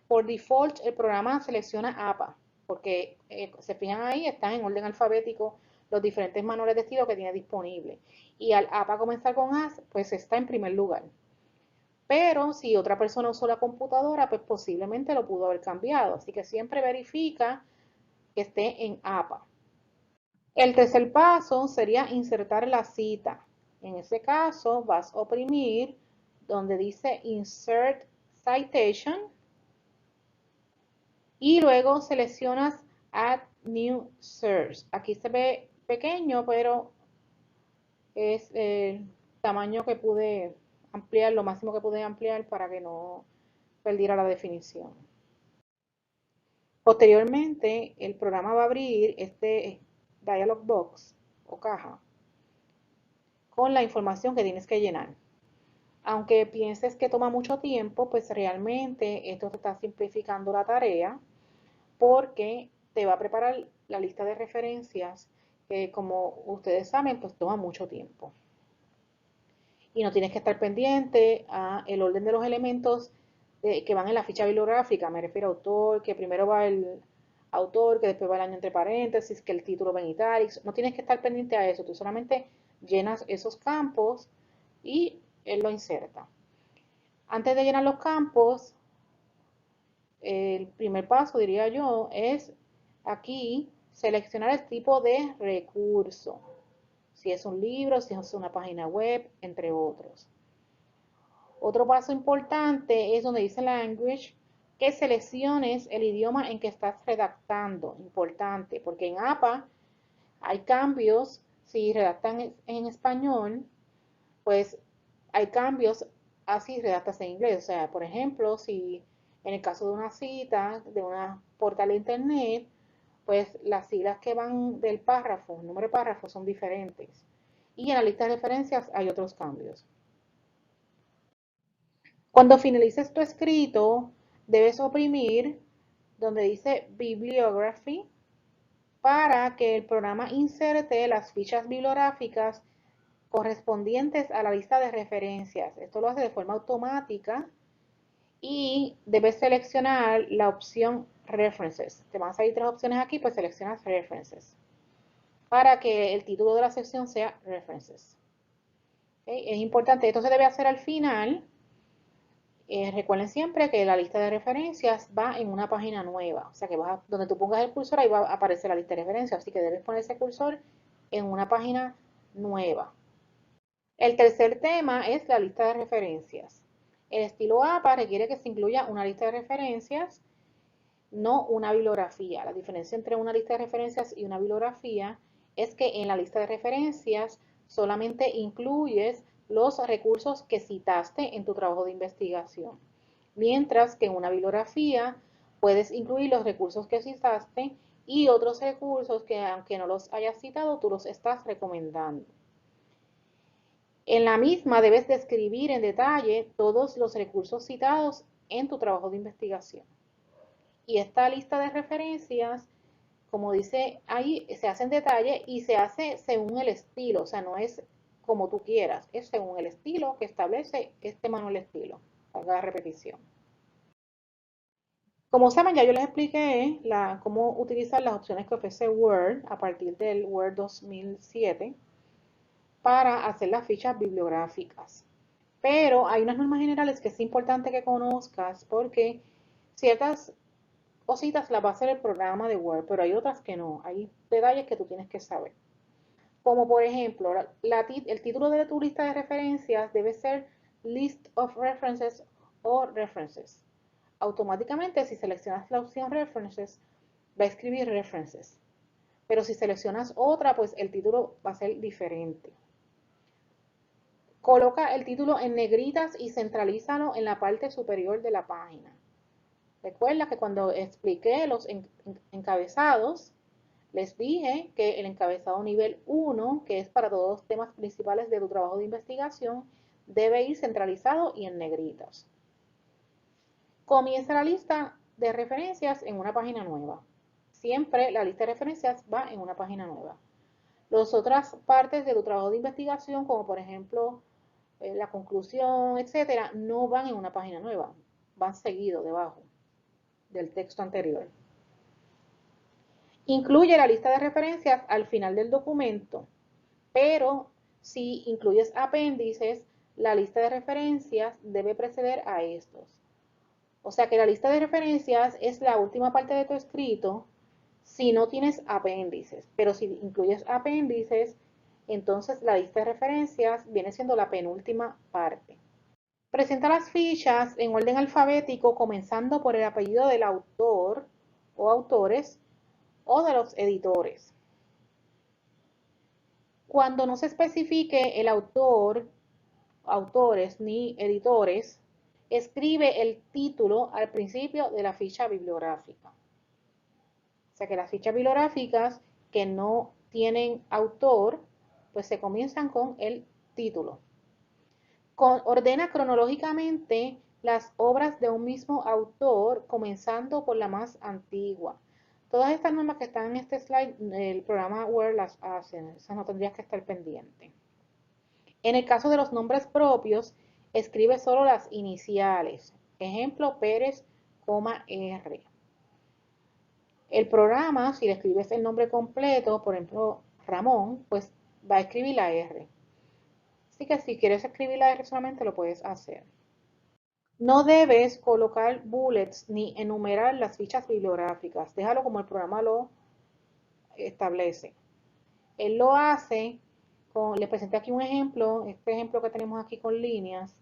Por default, el programa selecciona APA, porque se fijan ahí, están en orden alfabético los diferentes manuales de estilo que tiene disponible. Y al APA comenzar con A, pues está en primer lugar. Pero si otra persona usó la computadora, pues posiblemente lo pudo haber cambiado. Así que siempre verifica que esté en APA. El tercer paso sería insertar la cita. En ese caso, vas a oprimir donde dice Insert Citation y luego seleccionas Add New Source. Aquí se ve pequeño, pero es el tamaño que pude ampliar, lo máximo que pude ampliar para que no perdiera la definición. Posteriormente, el programa va a abrir este dialog box o caja con la información que tienes que llenar. Aunque pienses que toma mucho tiempo, pues realmente esto te está simplificando la tarea, porque te va a preparar la lista de referencias que, como ustedes saben, pues toma mucho tiempo. Y no tienes que estar pendiente a el orden de los elementos que van en la ficha bibliográfica. Me refiero a autor, que primero va el autor, que después va el año entre paréntesis, que el título va en italics. No tienes que estar pendiente a eso. Tú solamente llenas esos campos y él lo inserta. Antes de llenar los campos, el primer paso, diría yo, es aquí seleccionar el tipo de recurso. Si es un libro, si es una página web, entre otros. Otro paso importante es donde dice Language, que selecciones el idioma en que estás redactando. Importante, porque en APA hay cambios. Si redactan en español, pues hay cambios así redactas en inglés. O sea, por ejemplo, si en el caso de una cita, de una portal de internet, pues las siglas que van del párrafo, el número de párrafos son diferentes. Y en la lista de referencias hay otros cambios. Cuando finalices tu escrito, debes oprimir donde dice Bibliography para que el programa inserte las fichas bibliográficas correspondientes a la lista de referencias. Esto lo hace de forma automática y debes seleccionar la opción References. Te van a salir tres opciones aquí, pues seleccionas References para que el título de la sección sea References. ¿Okay? Es importante, esto se debe hacer al final. Recuerden siempre que la lista de referencias va en una página nueva, o sea que donde tú pongas el cursor ahí va a aparecer la lista de referencias, así que debes poner ese cursor en una página nueva. El tercer tema es la lista de referencias. El estilo APA requiere que se incluya una lista de referencias, no una bibliografía. La diferencia entre una lista de referencias y una bibliografía es que en la lista de referencias solamente incluyes los recursos que citaste en tu trabajo de investigación, mientras que en una bibliografía puedes incluir los recursos que citaste y otros recursos que, aunque no los hayas citado, tú los estás recomendando. En la misma debes describir en detalle todos los recursos citados en tu trabajo de investigación. Y esta lista de referencias, como dice ahí, se hace en detalle y se hace según el estilo, o sea, no es como tú quieras, es según el estilo que establece este manual de estilo, valga la repetición. Como saben, ya yo les expliqué cómo utilizar las opciones que ofrece Word a partir del Word 2007 para hacer las fichas bibliográficas. Pero hay unas normas generales que es importante que conozcas porque ciertas cositas las va a hacer el programa de Word, pero hay otras que no. Hay detalles que tú tienes que saber. Como por ejemplo, el título de tu lista de referencias debe ser List of References o References. Automáticamente, si seleccionas la opción References, va a escribir References. Pero si seleccionas otra, pues el título va a ser diferente. Coloca el título en negritas y centralízalo en la parte superior de la página. Recuerda que cuando expliqué los encabezados, les dije que el encabezado nivel 1, que es para todos los temas principales de tu trabajo de investigación, debe ir centralizado y en negritas. Comienza la lista de referencias en una página nueva. Siempre la lista de referencias va en una página nueva. Las otras partes de tu trabajo de investigación, como por ejemplo la conclusión, etcétera, no van en una página nueva, van seguido debajo del texto anterior. Incluye la lista de referencias al final del documento, pero si incluyes apéndices, la lista de referencias debe preceder a estos. O sea que la lista de referencias es la última parte de tu escrito si no tienes apéndices, pero si incluyes apéndices, entonces la lista de referencias viene siendo la penúltima parte. Presenta las fichas en orden alfabético comenzando por el apellido del autor o autores o de los editores. Cuando no se especifique el autor, autores ni editores, escribe el título al principio de la ficha bibliográfica. O sea que las fichas bibliográficas que no tienen autor, pues se comienzan con el título. Ordena cronológicamente las obras de un mismo autor, comenzando por la más antigua. Todas estas normas que están en este slide, el programa Word las hace, esas no tendrías que estar pendiente. En el caso de los nombres propios, escribe solo las iniciales. Ejemplo, Pérez, R. El programa, si le escribes el nombre completo, por ejemplo, Ramón, pues va a escribir la R. Así que si quieres escribir la R solamente lo puedes hacer. No debes colocar bullets ni enumerar las fichas bibliográficas. Déjalo como el programa lo establece. Él lo hace les presenté aquí un ejemplo, este ejemplo que tenemos aquí con líneas,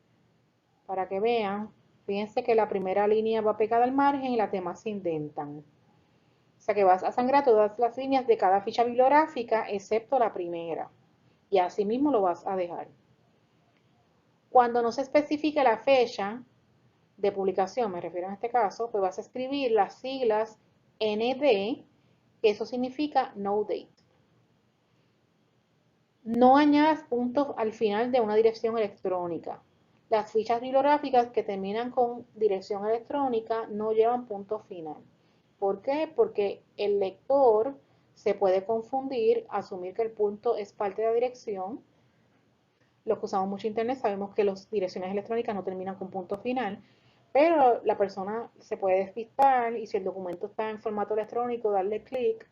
para que vean. Fíjense que la primera línea va pegada al margen y las demás se indentan. O sea que vas a sangrar todas las líneas de cada ficha bibliográfica excepto la primera. Y así mismo lo vas a dejar. Cuando no se especifique la fecha de publicación, me refiero en este caso, pues vas a escribir las siglas ND, que eso significa no date. No añadas puntos al final de una dirección electrónica. Las fichas bibliográficas que terminan con dirección electrónica no llevan punto final. ¿Por qué? Porque el lector se puede confundir, asumir que el punto es parte de la dirección. Los que usamos mucho internet sabemos que las direcciones electrónicas no terminan con punto final, pero la persona se puede despistar y si el documento está en formato electrónico, darle clic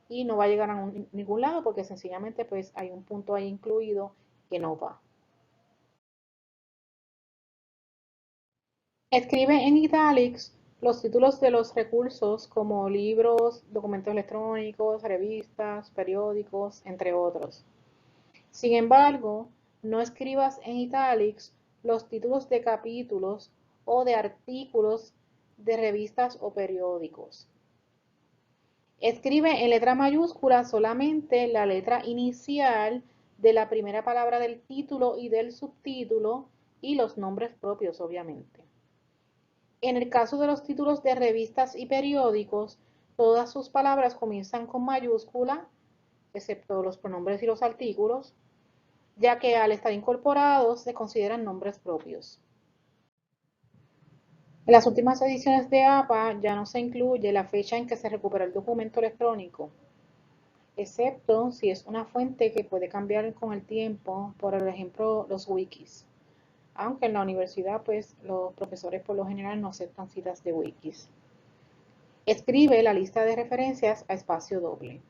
y no va a llegar a ningún lado porque sencillamente pues hay un punto ahí incluido que no va. Escribe en italics Los títulos de los recursos como libros, documentos electrónicos, revistas, periódicos, entre otros. Sin embargo, no escribas en italics los títulos de capítulos o de artículos de revistas o periódicos. Escribe en letra mayúscula solamente la letra inicial de la primera palabra del título y del subtítulo y los nombres propios, obviamente. En el caso de los títulos de revistas y periódicos, todas sus palabras comienzan con mayúscula, excepto los pronombres y los artículos, ya que al estar incorporados se consideran nombres propios. En las últimas ediciones de APA ya no se incluye la fecha en que se recupera el documento electrónico, excepto si es una fuente que puede cambiar con el tiempo, por ejemplo los wikis. Aunque en la universidad pues los profesores por lo general no aceptan citas de wikis. Escribe la lista de referencias a espacio doble.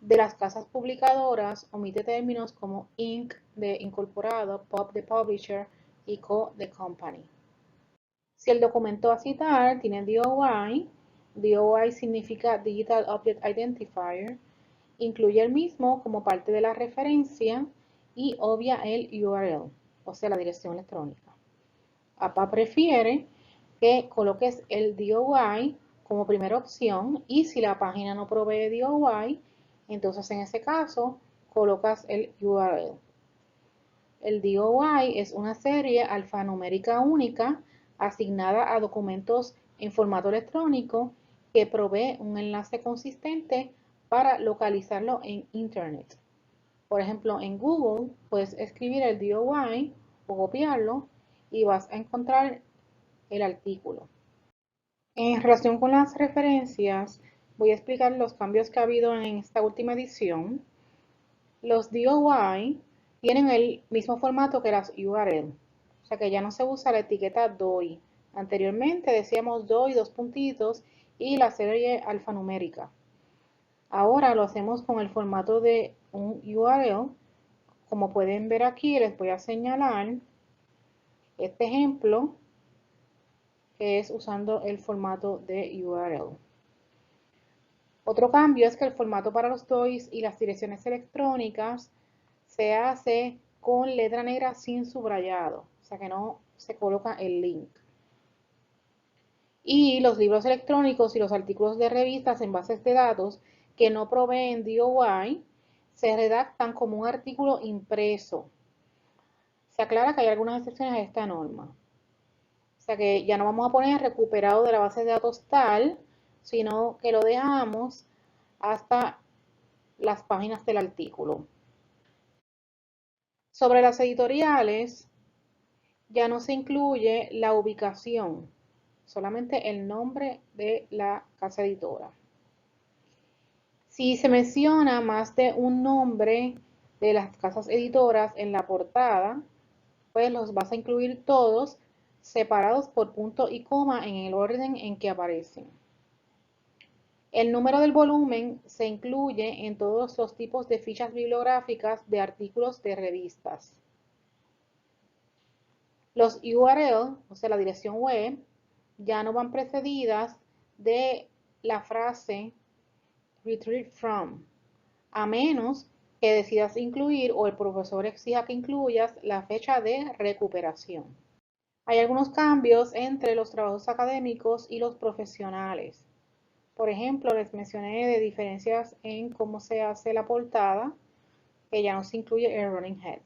De las casas publicadoras, omite términos como Inc. de incorporado, Pub de publisher y Co. de company. Si el documento a citar tiene DOI, DOI significa Digital Object Identifier, incluye el mismo como parte de la referencia y obvia el URL, o sea, la dirección electrónica. APA prefiere que coloques el DOI como primera opción y si la página no provee DOI, entonces en ese caso colocas el URL. El DOI es una serie alfanumérica única asignada a documentos en formato electrónico que provee un enlace consistente para localizarlo en Internet. Por ejemplo, en Google puedes escribir el DOI o copiarlo y vas a encontrar el artículo. En relación con las referencias, voy a explicar los cambios que ha habido en esta última edición. Los DOI tienen el mismo formato que las URL, o sea que ya no se usa la etiqueta DOI. Anteriormente decíamos DOI, dos puntitos, y la serie alfanumérica. Ahora lo hacemos con el formato de un URL. Como pueden ver aquí, les voy a señalar este ejemplo que es usando el formato de URL. Otro cambio es que el formato para los DOIs y las direcciones electrónicas se hace con letra negra sin subrayado, o sea que no se coloca el link. Y los libros electrónicos y los artículos de revistas en bases de datos que no proveen DOI se redactan como un artículo impreso. Se aclara que hay algunas excepciones a esta norma. O sea que ya no vamos a poner recuperado de la base de datos tal, sino que lo dejamos hasta las páginas del artículo. Sobre las editoriales, ya no se incluye la ubicación, solamente el nombre de la casa editora. Si se menciona más de un nombre de las casas editoras en la portada, pues los vas a incluir todos separados por punto y coma en el orden en que aparecen. El número del volumen se incluye en todos los tipos de fichas bibliográficas de artículos de revistas. Los URL, o sea, la dirección web, ya no van precedidas de la frase retrieve from, a menos que decidas incluir o el profesor exija que incluyas la fecha de recuperación. Hay algunos cambios entre los trabajos académicos y los profesionales. Por ejemplo, les mencioné de diferencias en cómo se hace la portada, que ya no se incluye el running head.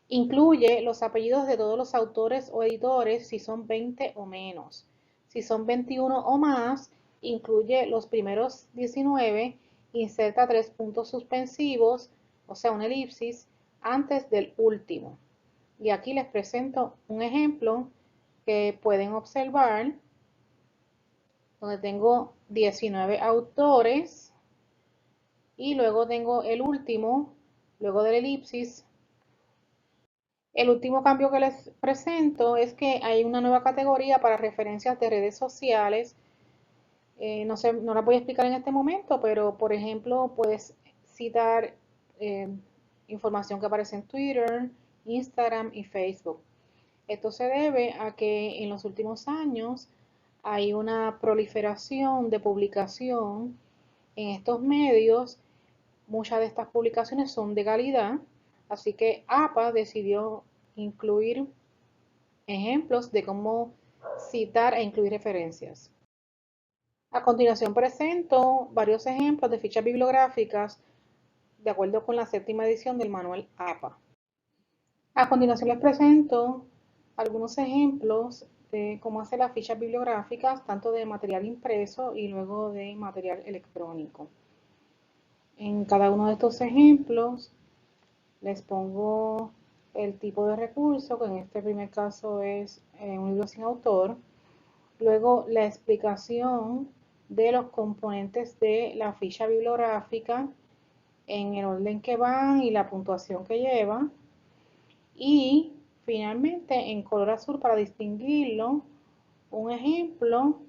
Incluye los apellidos de todos los autores o editores si son 20 o menos. Si son 21 o más, incluye los primeros 19, inserta 3 puntos suspensivos, o sea, una elipsis, antes del último. Y aquí les presento un ejemplo que pueden observar, donde tengo 19 autores y luego tengo el último, luego del elipsis. El último cambio que les presento es que hay una nueva categoría para referencias de redes sociales. No sé, no la voy a explicar en este momento, pero por ejemplo, puedes citar información que aparece en Twitter, Instagram y Facebook. Esto se debe a que en los últimos años hay una proliferación de publicación en estos medios. Muchas de estas publicaciones son de calidad, así que APA decidió incluir ejemplos de cómo citar e incluir referencias. A continuación presento varios ejemplos de fichas bibliográficas de acuerdo con la séptima edición del manual APA. A continuación les presento algunos ejemplos de cómo hacer las fichas bibliográficas, tanto de material impreso y luego de material electrónico. En cada uno de estos ejemplos les pongo el tipo de recurso, que en este primer caso es un libro sin autor. Luego la explicación de los componentes de la ficha bibliográfica en el orden que van y la puntuación que lleva. Y finalmente en color azul para distinguirlo, un ejemplo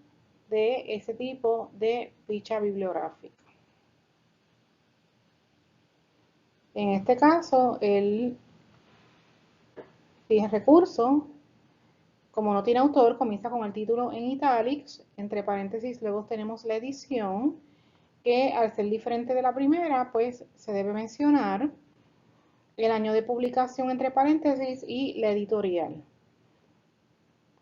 de ese tipo de ficha bibliográfica. En este caso, el recurso, como no tiene autor, comienza con el título en italics, entre paréntesis, luego tenemos la edición, que al ser diferente de la primera, pues se debe mencionar el año de publicación entre paréntesis y la editorial.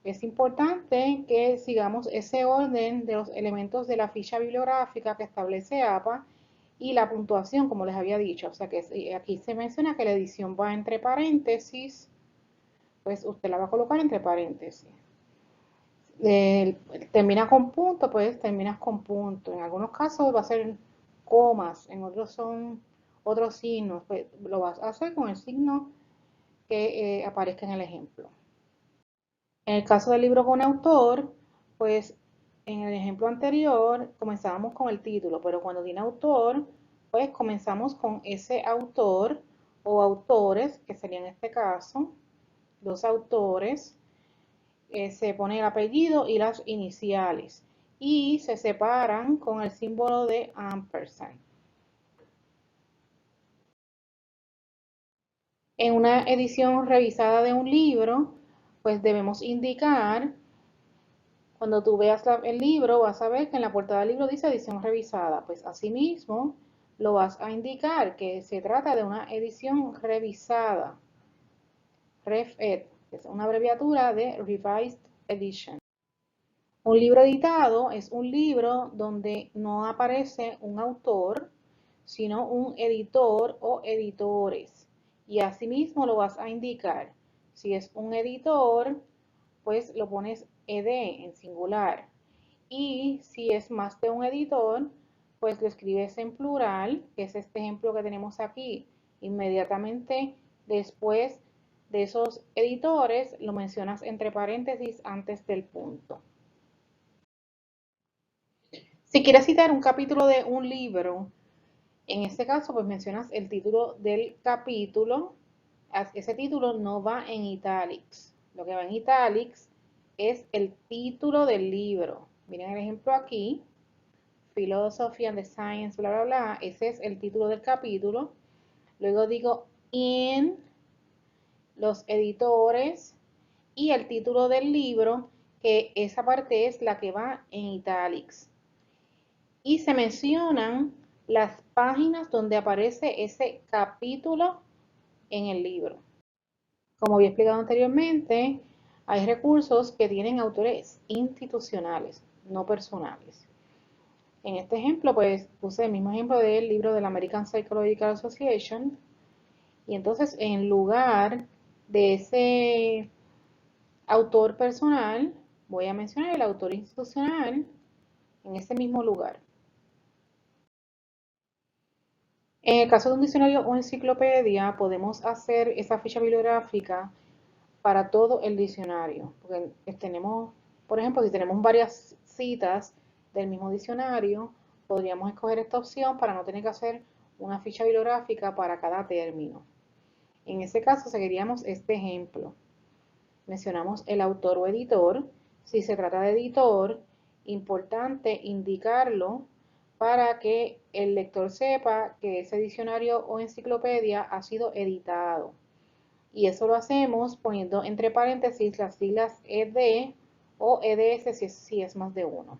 Es importante que sigamos ese orden de los elementos de la ficha bibliográfica que establece APA y la puntuación, como les había dicho. O sea que aquí se menciona que la edición va entre paréntesis, pues usted la va a colocar entre paréntesis. Termina con punto, pues terminas con punto. En algunos casos va a ser comas, en otros son otros signos. Pues lo vas a hacer con el signo que aparezca en el ejemplo. En el caso del libro con autor, pues en el ejemplo anterior comenzábamos con el título, pero cuando tiene autor, pues comenzamos con ese autor o autores, que sería en este caso, los autores, se pone el apellido y las iniciales y se separan con el símbolo de ampersand. En una edición revisada de un libro, pues debemos indicar, cuando tú veas el libro, vas a ver que en la portada del libro dice edición revisada. Pues asimismo, lo vas a indicar que se trata de una edición revisada. RefEd, que es una abreviatura de Revised Edition. Un libro editado es un libro donde no aparece un autor, sino un editor o editores. Y asimismo lo vas a indicar. Si es un editor, pues lo pones ed en singular. Y si es más de un editor, pues lo escribes en plural, que es este ejemplo que tenemos aquí. Inmediatamente después de esos editores, lo mencionas entre paréntesis antes del punto. Si quieres citar un capítulo de un libro, en este caso, pues mencionas el título del capítulo. Ese título no va en italics. Lo que va en italics es el título del libro. Miren el ejemplo aquí. Philosophy and the Science, bla, bla, bla. Ese es el título del capítulo. Luego digo in, los editores y el título del libro, que esa parte es la que va en italics. Y se mencionan las páginas donde aparece ese capítulo en el libro. Como había explicado anteriormente, hay recursos que tienen autores institucionales, no personales. En este ejemplo, pues puse el mismo ejemplo del libro de la American Psychological Association. Y entonces, en lugar de ese autor personal, voy a mencionar el autor institucional en ese mismo lugar. En el caso de un diccionario o enciclopedia, podemos hacer esa ficha bibliográfica para todo el diccionario. Porque tenemos, por ejemplo, si tenemos varias citas del mismo diccionario, podríamos escoger esta opción para no tener que hacer una ficha bibliográfica para cada término. En ese caso, seguiríamos este ejemplo. Mencionamos el autor o editor. Si se trata de editor, importante indicarlo para que el lector sepa que ese diccionario o enciclopedia ha sido editado. Y eso lo hacemos poniendo entre paréntesis las siglas ED o EDS si es más de uno.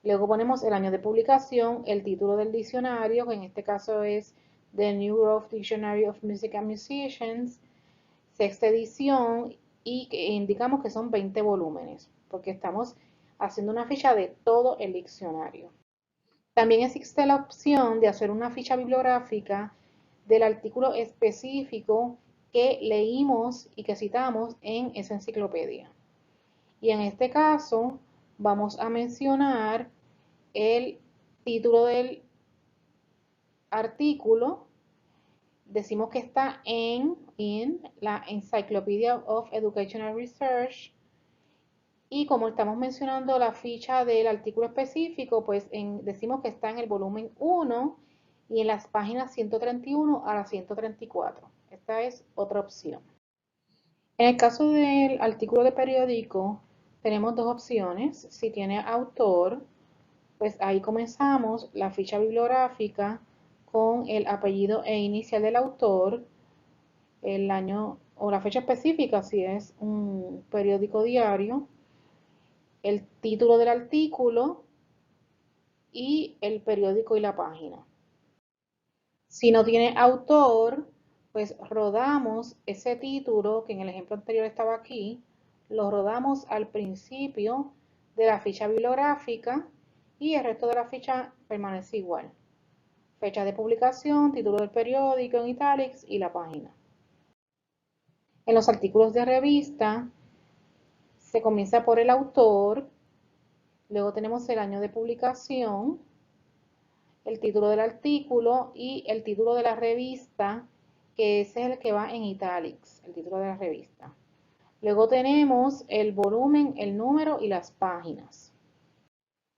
Luego ponemos el año de publicación, el título del diccionario, que en este caso es The New Grove Dictionary of Music and Musicians, sexta edición, y indicamos que son 20 volúmenes, porque estamos haciendo una ficha de todo el diccionario. También existe la opción de hacer una ficha bibliográfica del artículo específico que leímos y que citamos en esa enciclopedia. Y en este caso vamos a mencionar el título del artículo. Decimos que está en la Encyclopedia of Educational Research. Y como estamos mencionando la ficha del artículo específico, pues decimos que está en el volumen 1 y en las páginas 131 a la 134. Esta es otra opción. En el caso del artículo de periódico, tenemos dos opciones. Si tiene autor, pues ahí comenzamos la ficha bibliográfica con el apellido e inicial del autor, el año o la fecha específica si es un periódico diario, el título del artículo y el periódico y la página. Si no tiene autor, pues rodamos ese título, que en el ejemplo anterior estaba aquí, lo rodamos al principio de la ficha bibliográfica y el resto de la ficha permanece igual. Fecha de publicación, título del periódico en italics y la página. En los artículos de revista se comienza por el autor, luego tenemos el año de publicación, el título del artículo y el título de la revista, que ese es el que va en italics, el título de la revista. Luego tenemos el volumen, el número y las páginas.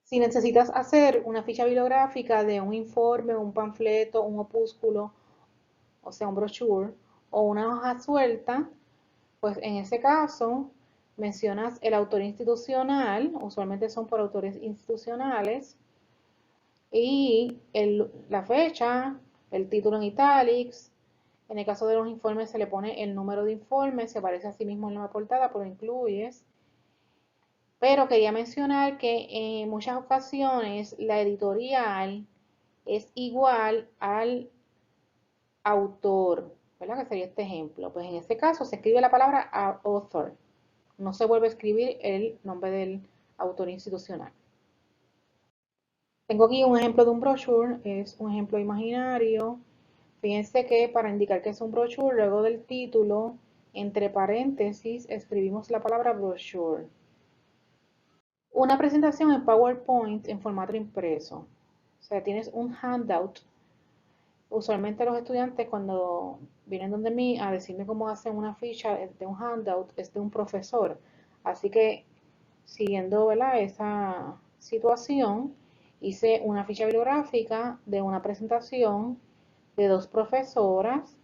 Si necesitas hacer una ficha bibliográfica de un informe, un panfleto, un opúsculo, o sea, un brochure o una hoja suelta, pues en ese caso mencionas el autor institucional, usualmente son por autores institucionales, y la fecha, el título en italics. En el caso de los informes se le pone el número de informe, se aparece así mismo en la portada, pero incluyes. Pero quería mencionar que en muchas ocasiones la editorial es igual al autor, ¿verdad? Que sería este ejemplo. Pues en este caso se escribe la palabra author. No se vuelve a escribir el nombre del autor institucional. Tengo aquí un ejemplo de un brochure, es un ejemplo imaginario. Fíjense que para indicar que es un brochure, luego del título, entre paréntesis, escribimos la palabra brochure. Una presentación en PowerPoint en formato impreso. O sea, tienes un handout. Usualmente los estudiantes cuando vienen donde mí a decirme cómo hacen una ficha de un handout es de un profesor. Así que siguiendo, ¿verdad?, esa situación, hice una ficha bibliográfica de una presentación de dos profesoras.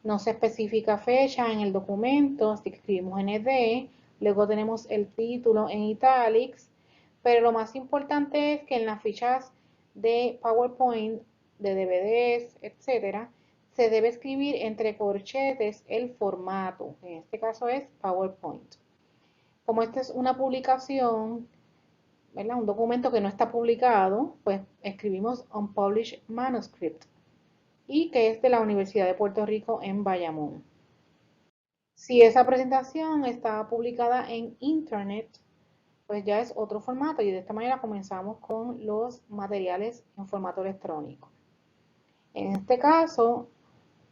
No se especifica fecha en el documento, así que escribimos ND. Luego tenemos el título en italics, pero lo más importante es que en las fichas de PowerPoint, de DVDs, etcétera, se debe escribir entre corchetes el formato, en este caso es PowerPoint. Como esta es una publicación, ¿verdad?, un documento que no está publicado, pues escribimos Unpublished Manuscript, y que es de la Universidad de Puerto Rico en Bayamón. Si esa presentación está publicada en Internet, pues ya es otro formato, y de esta manera comenzamos con los materiales en formato electrónico. En este caso,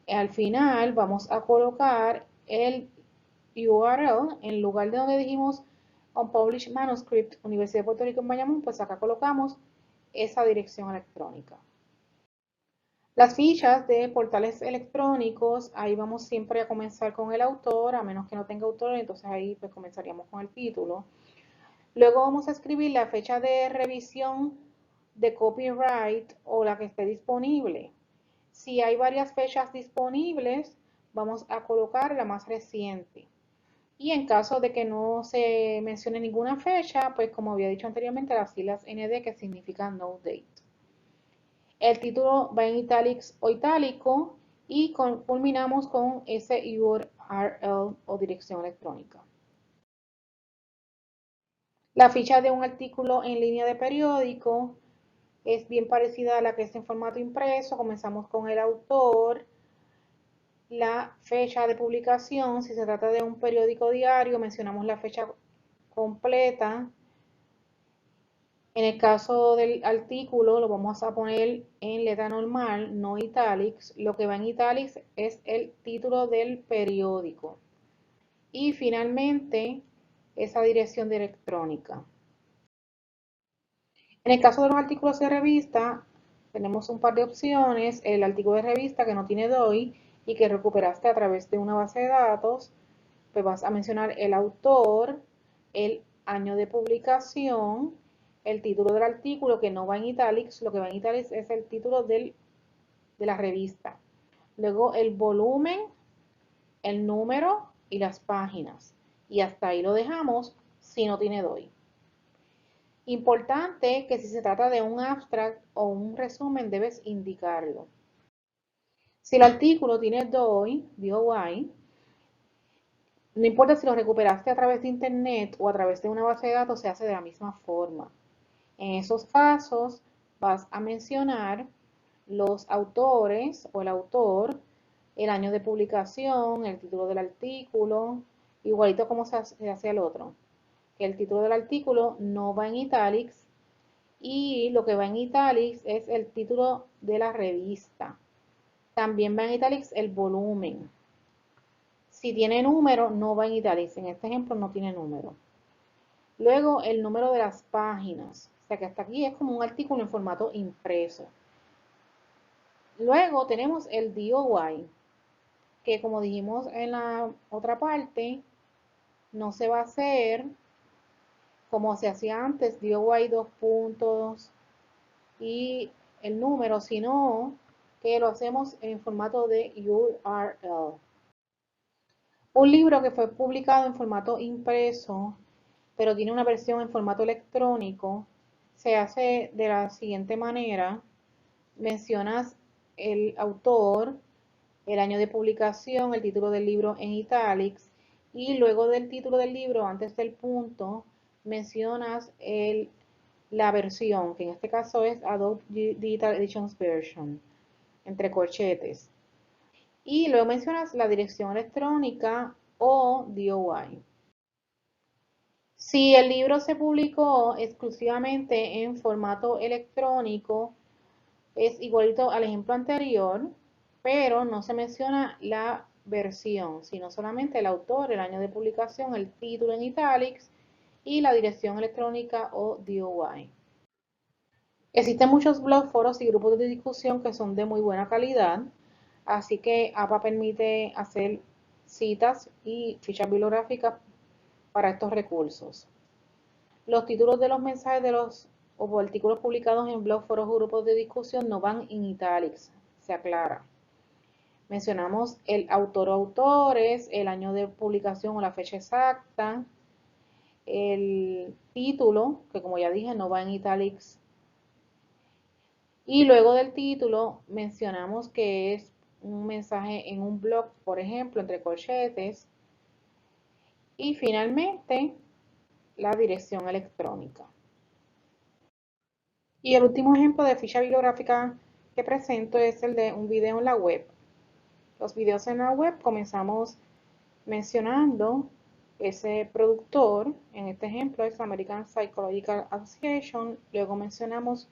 al final vamos a colocar el URL en lugar de donde dijimos Unpublished Manuscript, Universidad de Puerto Rico en Bayamón, pues acá colocamos esa dirección electrónica. Las fichas de portales electrónicos, ahí vamos siempre a comenzar con el autor, a menos que no tenga autor, entonces ahí pues comenzaríamos con el título. Luego vamos a escribir la fecha de revisión de copyright o la que esté disponible. Si hay varias fechas disponibles, vamos a colocar la más reciente. Y en caso de que no se mencione ninguna fecha, pues como había dicho anteriormente, las siglas ND, que significan no date. El título va en italics o itálico y culminamos con ese URL o dirección electrónica. La ficha de un artículo en línea de periódico es bien parecida a la que está en formato impreso. Comenzamos con el autor, la fecha de publicación. Si se trata de un periódico diario, mencionamos la fecha completa. En el caso del artículo, lo vamos a poner en letra normal, no italics. Lo que va en italics es el título del periódico. Y finalmente, esa dirección de electrónica. En el caso de los artículos de revista, tenemos un par de opciones. El artículo de revista que no tiene DOI y que recuperaste a través de una base de datos, pues vas a mencionar el autor, el año de publicación, el título del artículo que no va en italics. Lo que va en italics es el título de la revista. Luego el volumen, el número y las páginas. Y hasta ahí lo dejamos si no tiene DOI. Importante que si se trata de un abstract o un resumen debes indicarlo. Si el artículo tiene DOI, no importa si lo recuperaste a través de internet o a través de una base de datos, se hace de la misma forma. En esos casos vas a mencionar los autores o el autor, el año de publicación, el título del artículo, igualito como se hace el otro. El título del artículo no va en italics y lo que va en italics es el título de la revista. También va en italics el volumen. Si tiene número, no va en italics. En este ejemplo no tiene número. Luego el número de las páginas. O sea que hasta aquí es como un artículo en formato impreso. Luego tenemos el DOI, que como dijimos en la otra parte, no se va a hacer como se hacía antes, DOI dos puntos y el número, sino que lo hacemos en formato de URL. Un libro que fue publicado en formato impreso, pero tiene una versión en formato electrónico, se hace de la siguiente manera. Mencionas el autor, el año de publicación, el título del libro en italics y luego del título del libro, antes del punto, mencionas la versión, que en este caso es Adobe Digital Editions Version, entre corchetes. Y luego mencionas la dirección electrónica o DOI. Si el libro se publicó exclusivamente en formato electrónico, es igualito al ejemplo anterior, pero no se menciona la versión, sino solamente el autor, el año de publicación, el título en italics y la dirección electrónica o DOI. Existen muchos blogs, foros y grupos de discusión que son de muy buena calidad, así que APA permite hacer citas y fichas bibliográficas para estos recursos. Los títulos de los mensajes de los o artículos publicados en blogs, foros o grupos de discusión no van en italics, se aclara. Mencionamos el autor o autores, el año de publicación o la fecha exacta, el título, que como ya dije no va en italics, y luego del título mencionamos que es un mensaje en un blog, por ejemplo, entre corchetes, y finalmente la dirección electrónica. Y el último ejemplo de ficha bibliográfica que presento es el de un video en la web. Los videos en la web comenzamos mencionando ese productor, en este ejemplo es American Psychological Association, luego mencionamos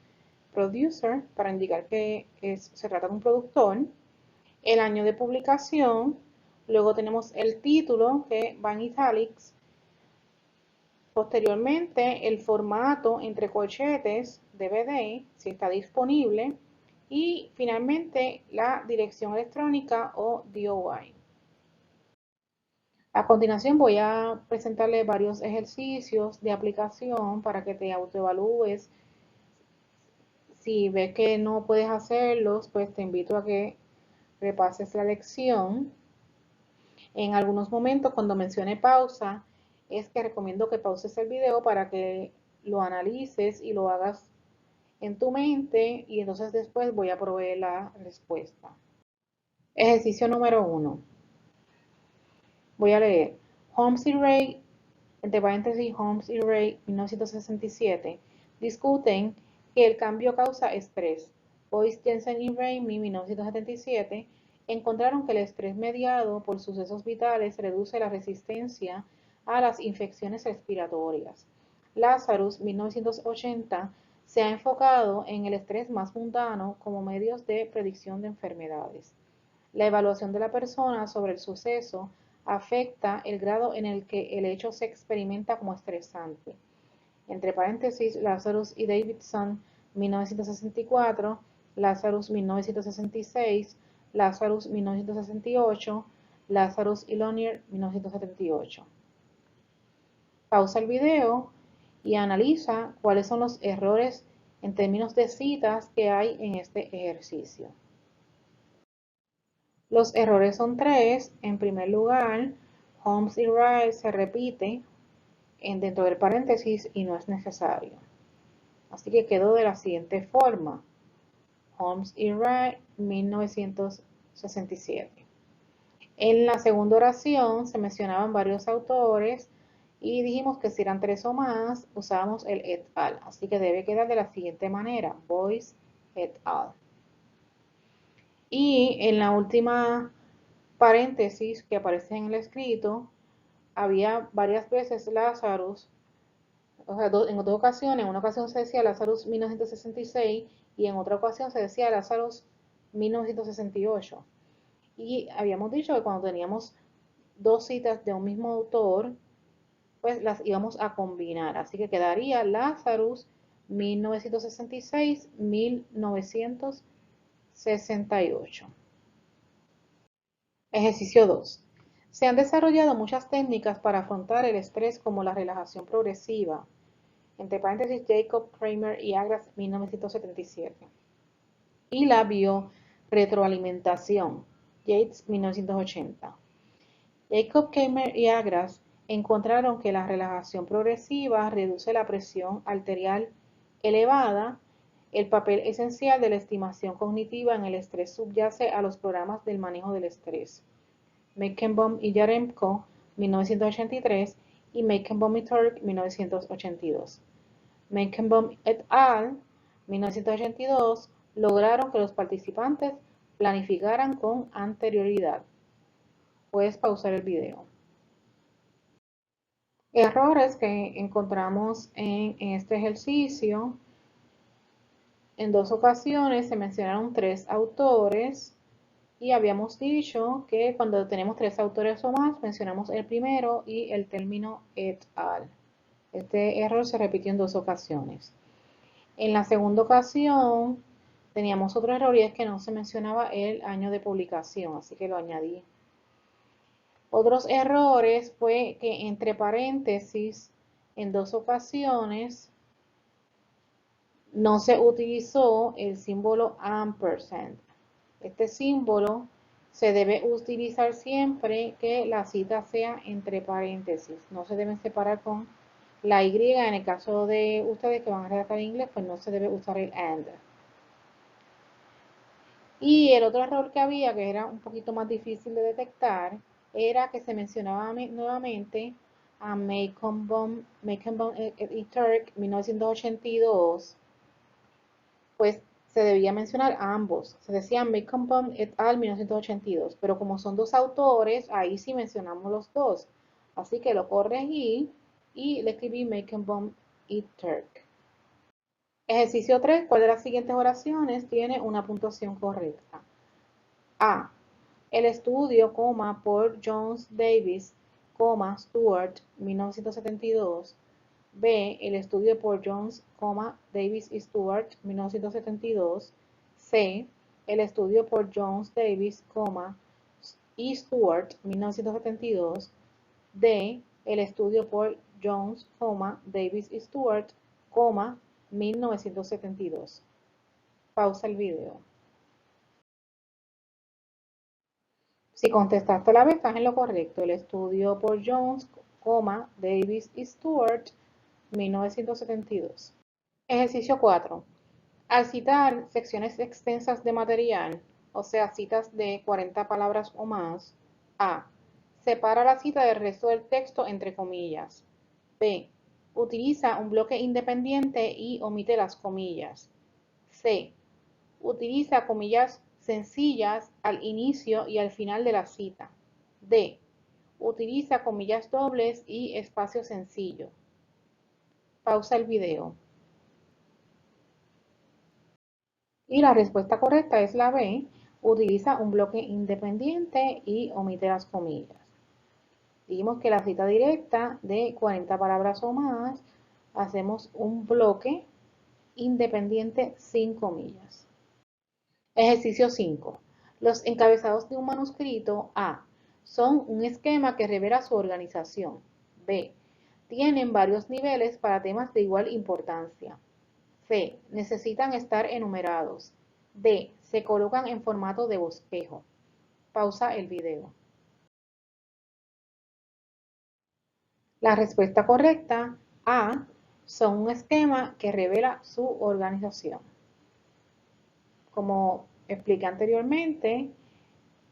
producer para indicar que se trata de un productor, el año de publicación, luego tenemos el título que va en italics, posteriormente el formato entre corchetes DVD si está disponible y finalmente la dirección electrónica o DOI. A continuación voy a presentarle varios ejercicios de aplicación para que te autoevalúes. Si ves que no puedes hacerlos, pues te invito a que repases la lección. En algunos momentos cuando mencione pausa, es que recomiendo que pauses el video para que lo analices y lo hagas en tu mente y entonces después voy a proveer la respuesta. Ejercicio número 1. Voy a leer. Holmes y Ray, entre paréntesis, Holmes y Ray, 1967, discuten que el cambio causa estrés. Boyce, Jensen y Ramey, 1977, encontraron que el estrés mediado por sucesos vitales reduce la resistencia a las infecciones respiratorias. Lazarus, 1980, se ha enfocado en el estrés más mundano como medios de predicción de enfermedades. La evaluación de la persona sobre el suceso afecta el grado en el que el hecho se experimenta como estresante. Entre paréntesis, Lazarus y Davidson, 1964, Lazarus, 1966, Lazarus, 1968, Lazarus y Lonier, 1978. Pausa el video y analiza cuáles son los errores en términos de citas que hay en este ejercicio. Los errores son tres. En primer lugar, Holmes y Wright se repite dentro del paréntesis y no es necesario. Así que quedó de la siguiente forma. Holmes y Wright, 1967. En la segunda oración se mencionaban varios autores y dijimos que si eran tres o más, usábamos el et al. Así que debe quedar de la siguiente manera. Boyce et al. Y en la última paréntesis que aparece en el escrito, había varias veces Lazarus, o sea, en dos ocasiones, en una ocasión se decía Lazarus 1966 y en otra ocasión se decía Lazarus 1968. Y habíamos dicho que cuando teníamos dos citas de un mismo autor, pues las íbamos a combinar. Así que quedaría Lazarus 1966-1968. Ejercicio 2. Se han desarrollado muchas técnicas para afrontar el estrés como la relajación progresiva, entre paréntesis Jacob, Kramer y Agras, 1977, y la biorretroalimentación, Yates, 1980. Jacob, Kramer y Agras encontraron que la relajación progresiva reduce la presión arterial elevada. El papel esencial de la estimación cognitiva en el estrés subyace a los programas del manejo del estrés. Mekenbaum y Yaremko, 1983, y Mekenbaum y Turk, 1982. Mekenbaum et al., 1982, lograron que los participantes planificaran con anterioridad. Puedes pausar el video. Errores que encontramos en este ejercicio. En dos ocasiones se mencionaron tres autores y habíamos dicho que cuando tenemos tres autores o más mencionamos el primero y el término et al. Este error se repitió en dos ocasiones. En la segunda ocasión teníamos otro error y es que no se mencionaba el año de publicación, así que lo añadí. Otros errores fue que entre paréntesis en dos ocasiones no se utilizó el símbolo ampersand. Este símbolo se debe utilizar siempre que la cita sea entre paréntesis. No se deben separar con la Y. En el caso de ustedes que van a redactar en inglés, pues no se debe usar el and. Y el otro error que había, que era un poquito más difícil de detectar, era que se mencionaba nuevamente a Mekenbaum y Turk, 1982, pues se debía mencionar a ambos. Se decía Mekenbaum et al. 1982, pero como son dos autores, ahí sí mencionamos los dos. Así que lo corregí y le escribí Mekenbaum y Turk. Ejercicio 3. ¿Cuál de las siguientes oraciones tiene una puntuación correcta? A. El estudio, por Jones Davis, Stewart, 1972. B. El estudio por Jones, Davis y Stewart, 1972. C. El estudio por Jones Davis, y Stewart, 1972. D. El estudio por Jones, Davis y Stewart, 1972. Pausa el video. Si contestaste a la vez, estás en lo correcto. El estudio por Jones, Davis y Stewart, 1972. Ejercicio 4. Al citar secciones extensas de material, o sea, citas de 40 palabras o más. A. Separa la cita del resto del texto entre comillas. B. Utiliza un bloque independiente y omite las comillas. C. Utiliza comillas sencillas al inicio y al final de la cita. D. Utiliza comillas dobles y espacio sencillo. Pausa el video. Y la respuesta correcta es la B. Utiliza un bloque independiente y omite las comillas. Dijimos que la cita directa de 40 palabras o más, hacemos un bloque independiente sin comillas. Ejercicio 5. Los encabezados de un manuscrito A son un esquema que revela su organización. B. Tienen varios niveles para temas de igual importancia. C. Necesitan estar enumerados. D. Se colocan en formato de bosquejo. Pausa el video. La respuesta correcta, A, son un esquema que revela su organización. Como expliqué anteriormente,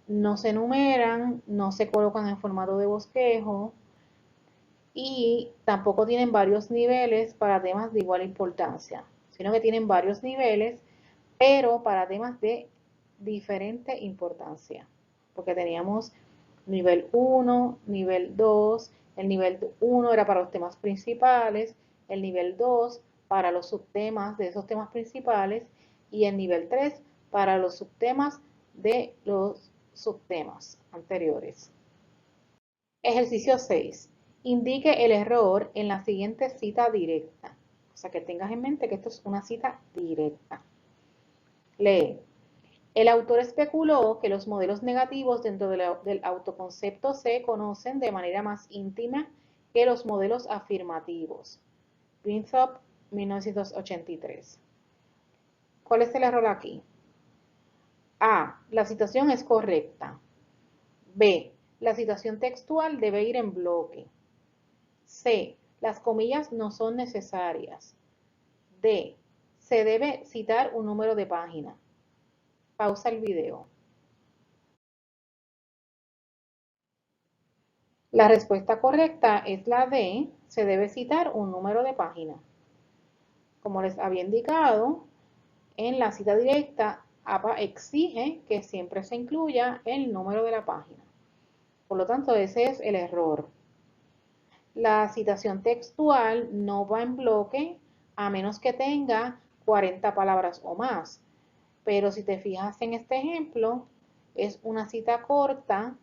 no se enumeran, no se colocan en formato de bosquejo y tampoco tienen varios niveles para temas de igual importancia, sino que tienen varios niveles, pero para temas de diferente importancia, porque teníamos nivel 1, nivel 2, el nivel 1 era para los temas principales, el nivel 2 para los subtemas de esos temas principales y el nivel 3 para los subtemas de los subtemas anteriores. Ejercicio 6. Indique el error en la siguiente cita directa. O sea, que tengas en mente que esto es una cita directa. Lee. El autor especuló que los modelos negativos dentro del autoconcepto se conocen de manera más íntima que los modelos afirmativos. Winthrop, 1983. ¿Cuál es el error aquí? A. La citación es correcta. B. La citación textual debe ir en bloque. C. Las comillas no son necesarias. D. Se debe citar un número de página. Pausa el video. La respuesta correcta es la D. Se debe citar un número de página. Como les había indicado, en la cita directa, APA exige que siempre se incluya el número de la página. Por lo tanto, ese es el error. La citación textual no va en bloque a menos que tenga 40 palabras o más. Pero si te fijas en este ejemplo, es una cita corta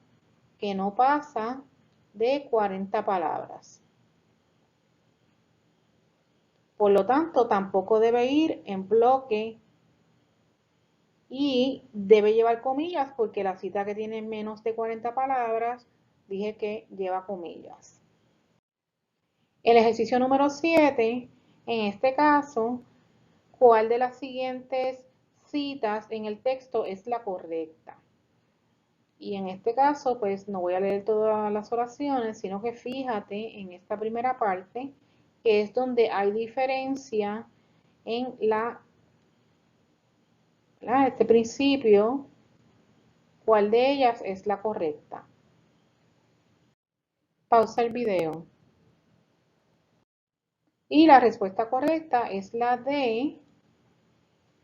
que no pasa de 40 palabras. Por lo tanto, tampoco debe ir en bloque y debe llevar comillas porque la cita que tiene menos de 40 palabras, dije que lleva comillas. El ejercicio número 7, en este caso, ¿cuál de las siguientes citas en el texto es la correcta? Y en este caso, pues no voy a leer todas las oraciones, sino que fíjate en esta primera parte, que es donde hay diferencia en este principio, cuál de ellas es la correcta. Pausa el video. Y la respuesta correcta es la D,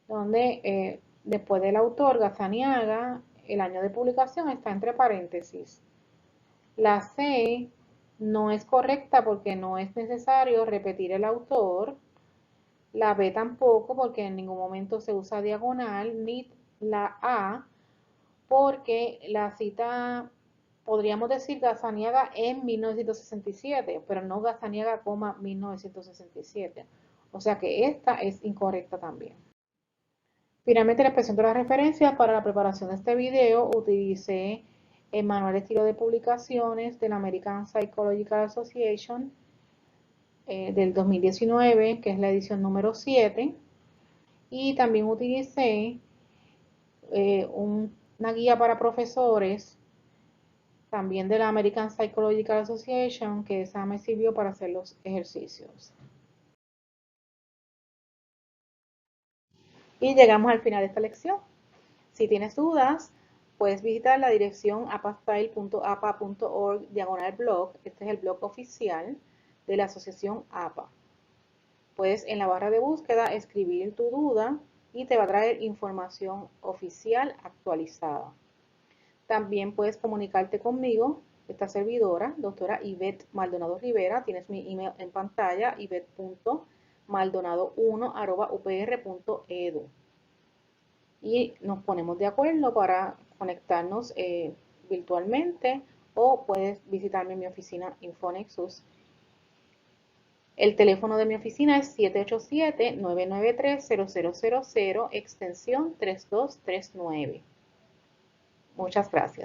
donde después del autor Gazzaniga, el año de publicación está entre paréntesis. La C no es correcta porque no es necesario repetir el autor. La B tampoco porque en ningún momento se usa diagonal, ni la A porque la cita, podríamos decir Gazzaniga en 1967, pero no Gazzaniga, 1967. O sea que esta es incorrecta también. Finalmente les presento las referencias para la preparación de este video. Utilicé el manual de estilo de publicaciones de la American Psychological Association del 2019, que es la edición número 7. Y también utilicé una guía para profesores, también de la American Psychological Association, que esa me sirvió para hacer los ejercicios. Y llegamos al final de esta lección. Si tienes dudas, puedes visitar la dirección apastyle.apa.org/blog. Este es el blog oficial de la asociación APA. Puedes en la barra de búsqueda escribir tu duda y te va a traer información oficial actualizada. También puedes comunicarte conmigo, esta servidora, doctora Ivette Maldonado Rivera. Tienes mi email en pantalla, ivette.maldonado1@upr.edu. Y nos ponemos de acuerdo para conectarnos virtualmente, o puedes visitarme en mi oficina Infonexus. El teléfono de mi oficina es 787-993-0000, extensión 3239. Muchas gracias.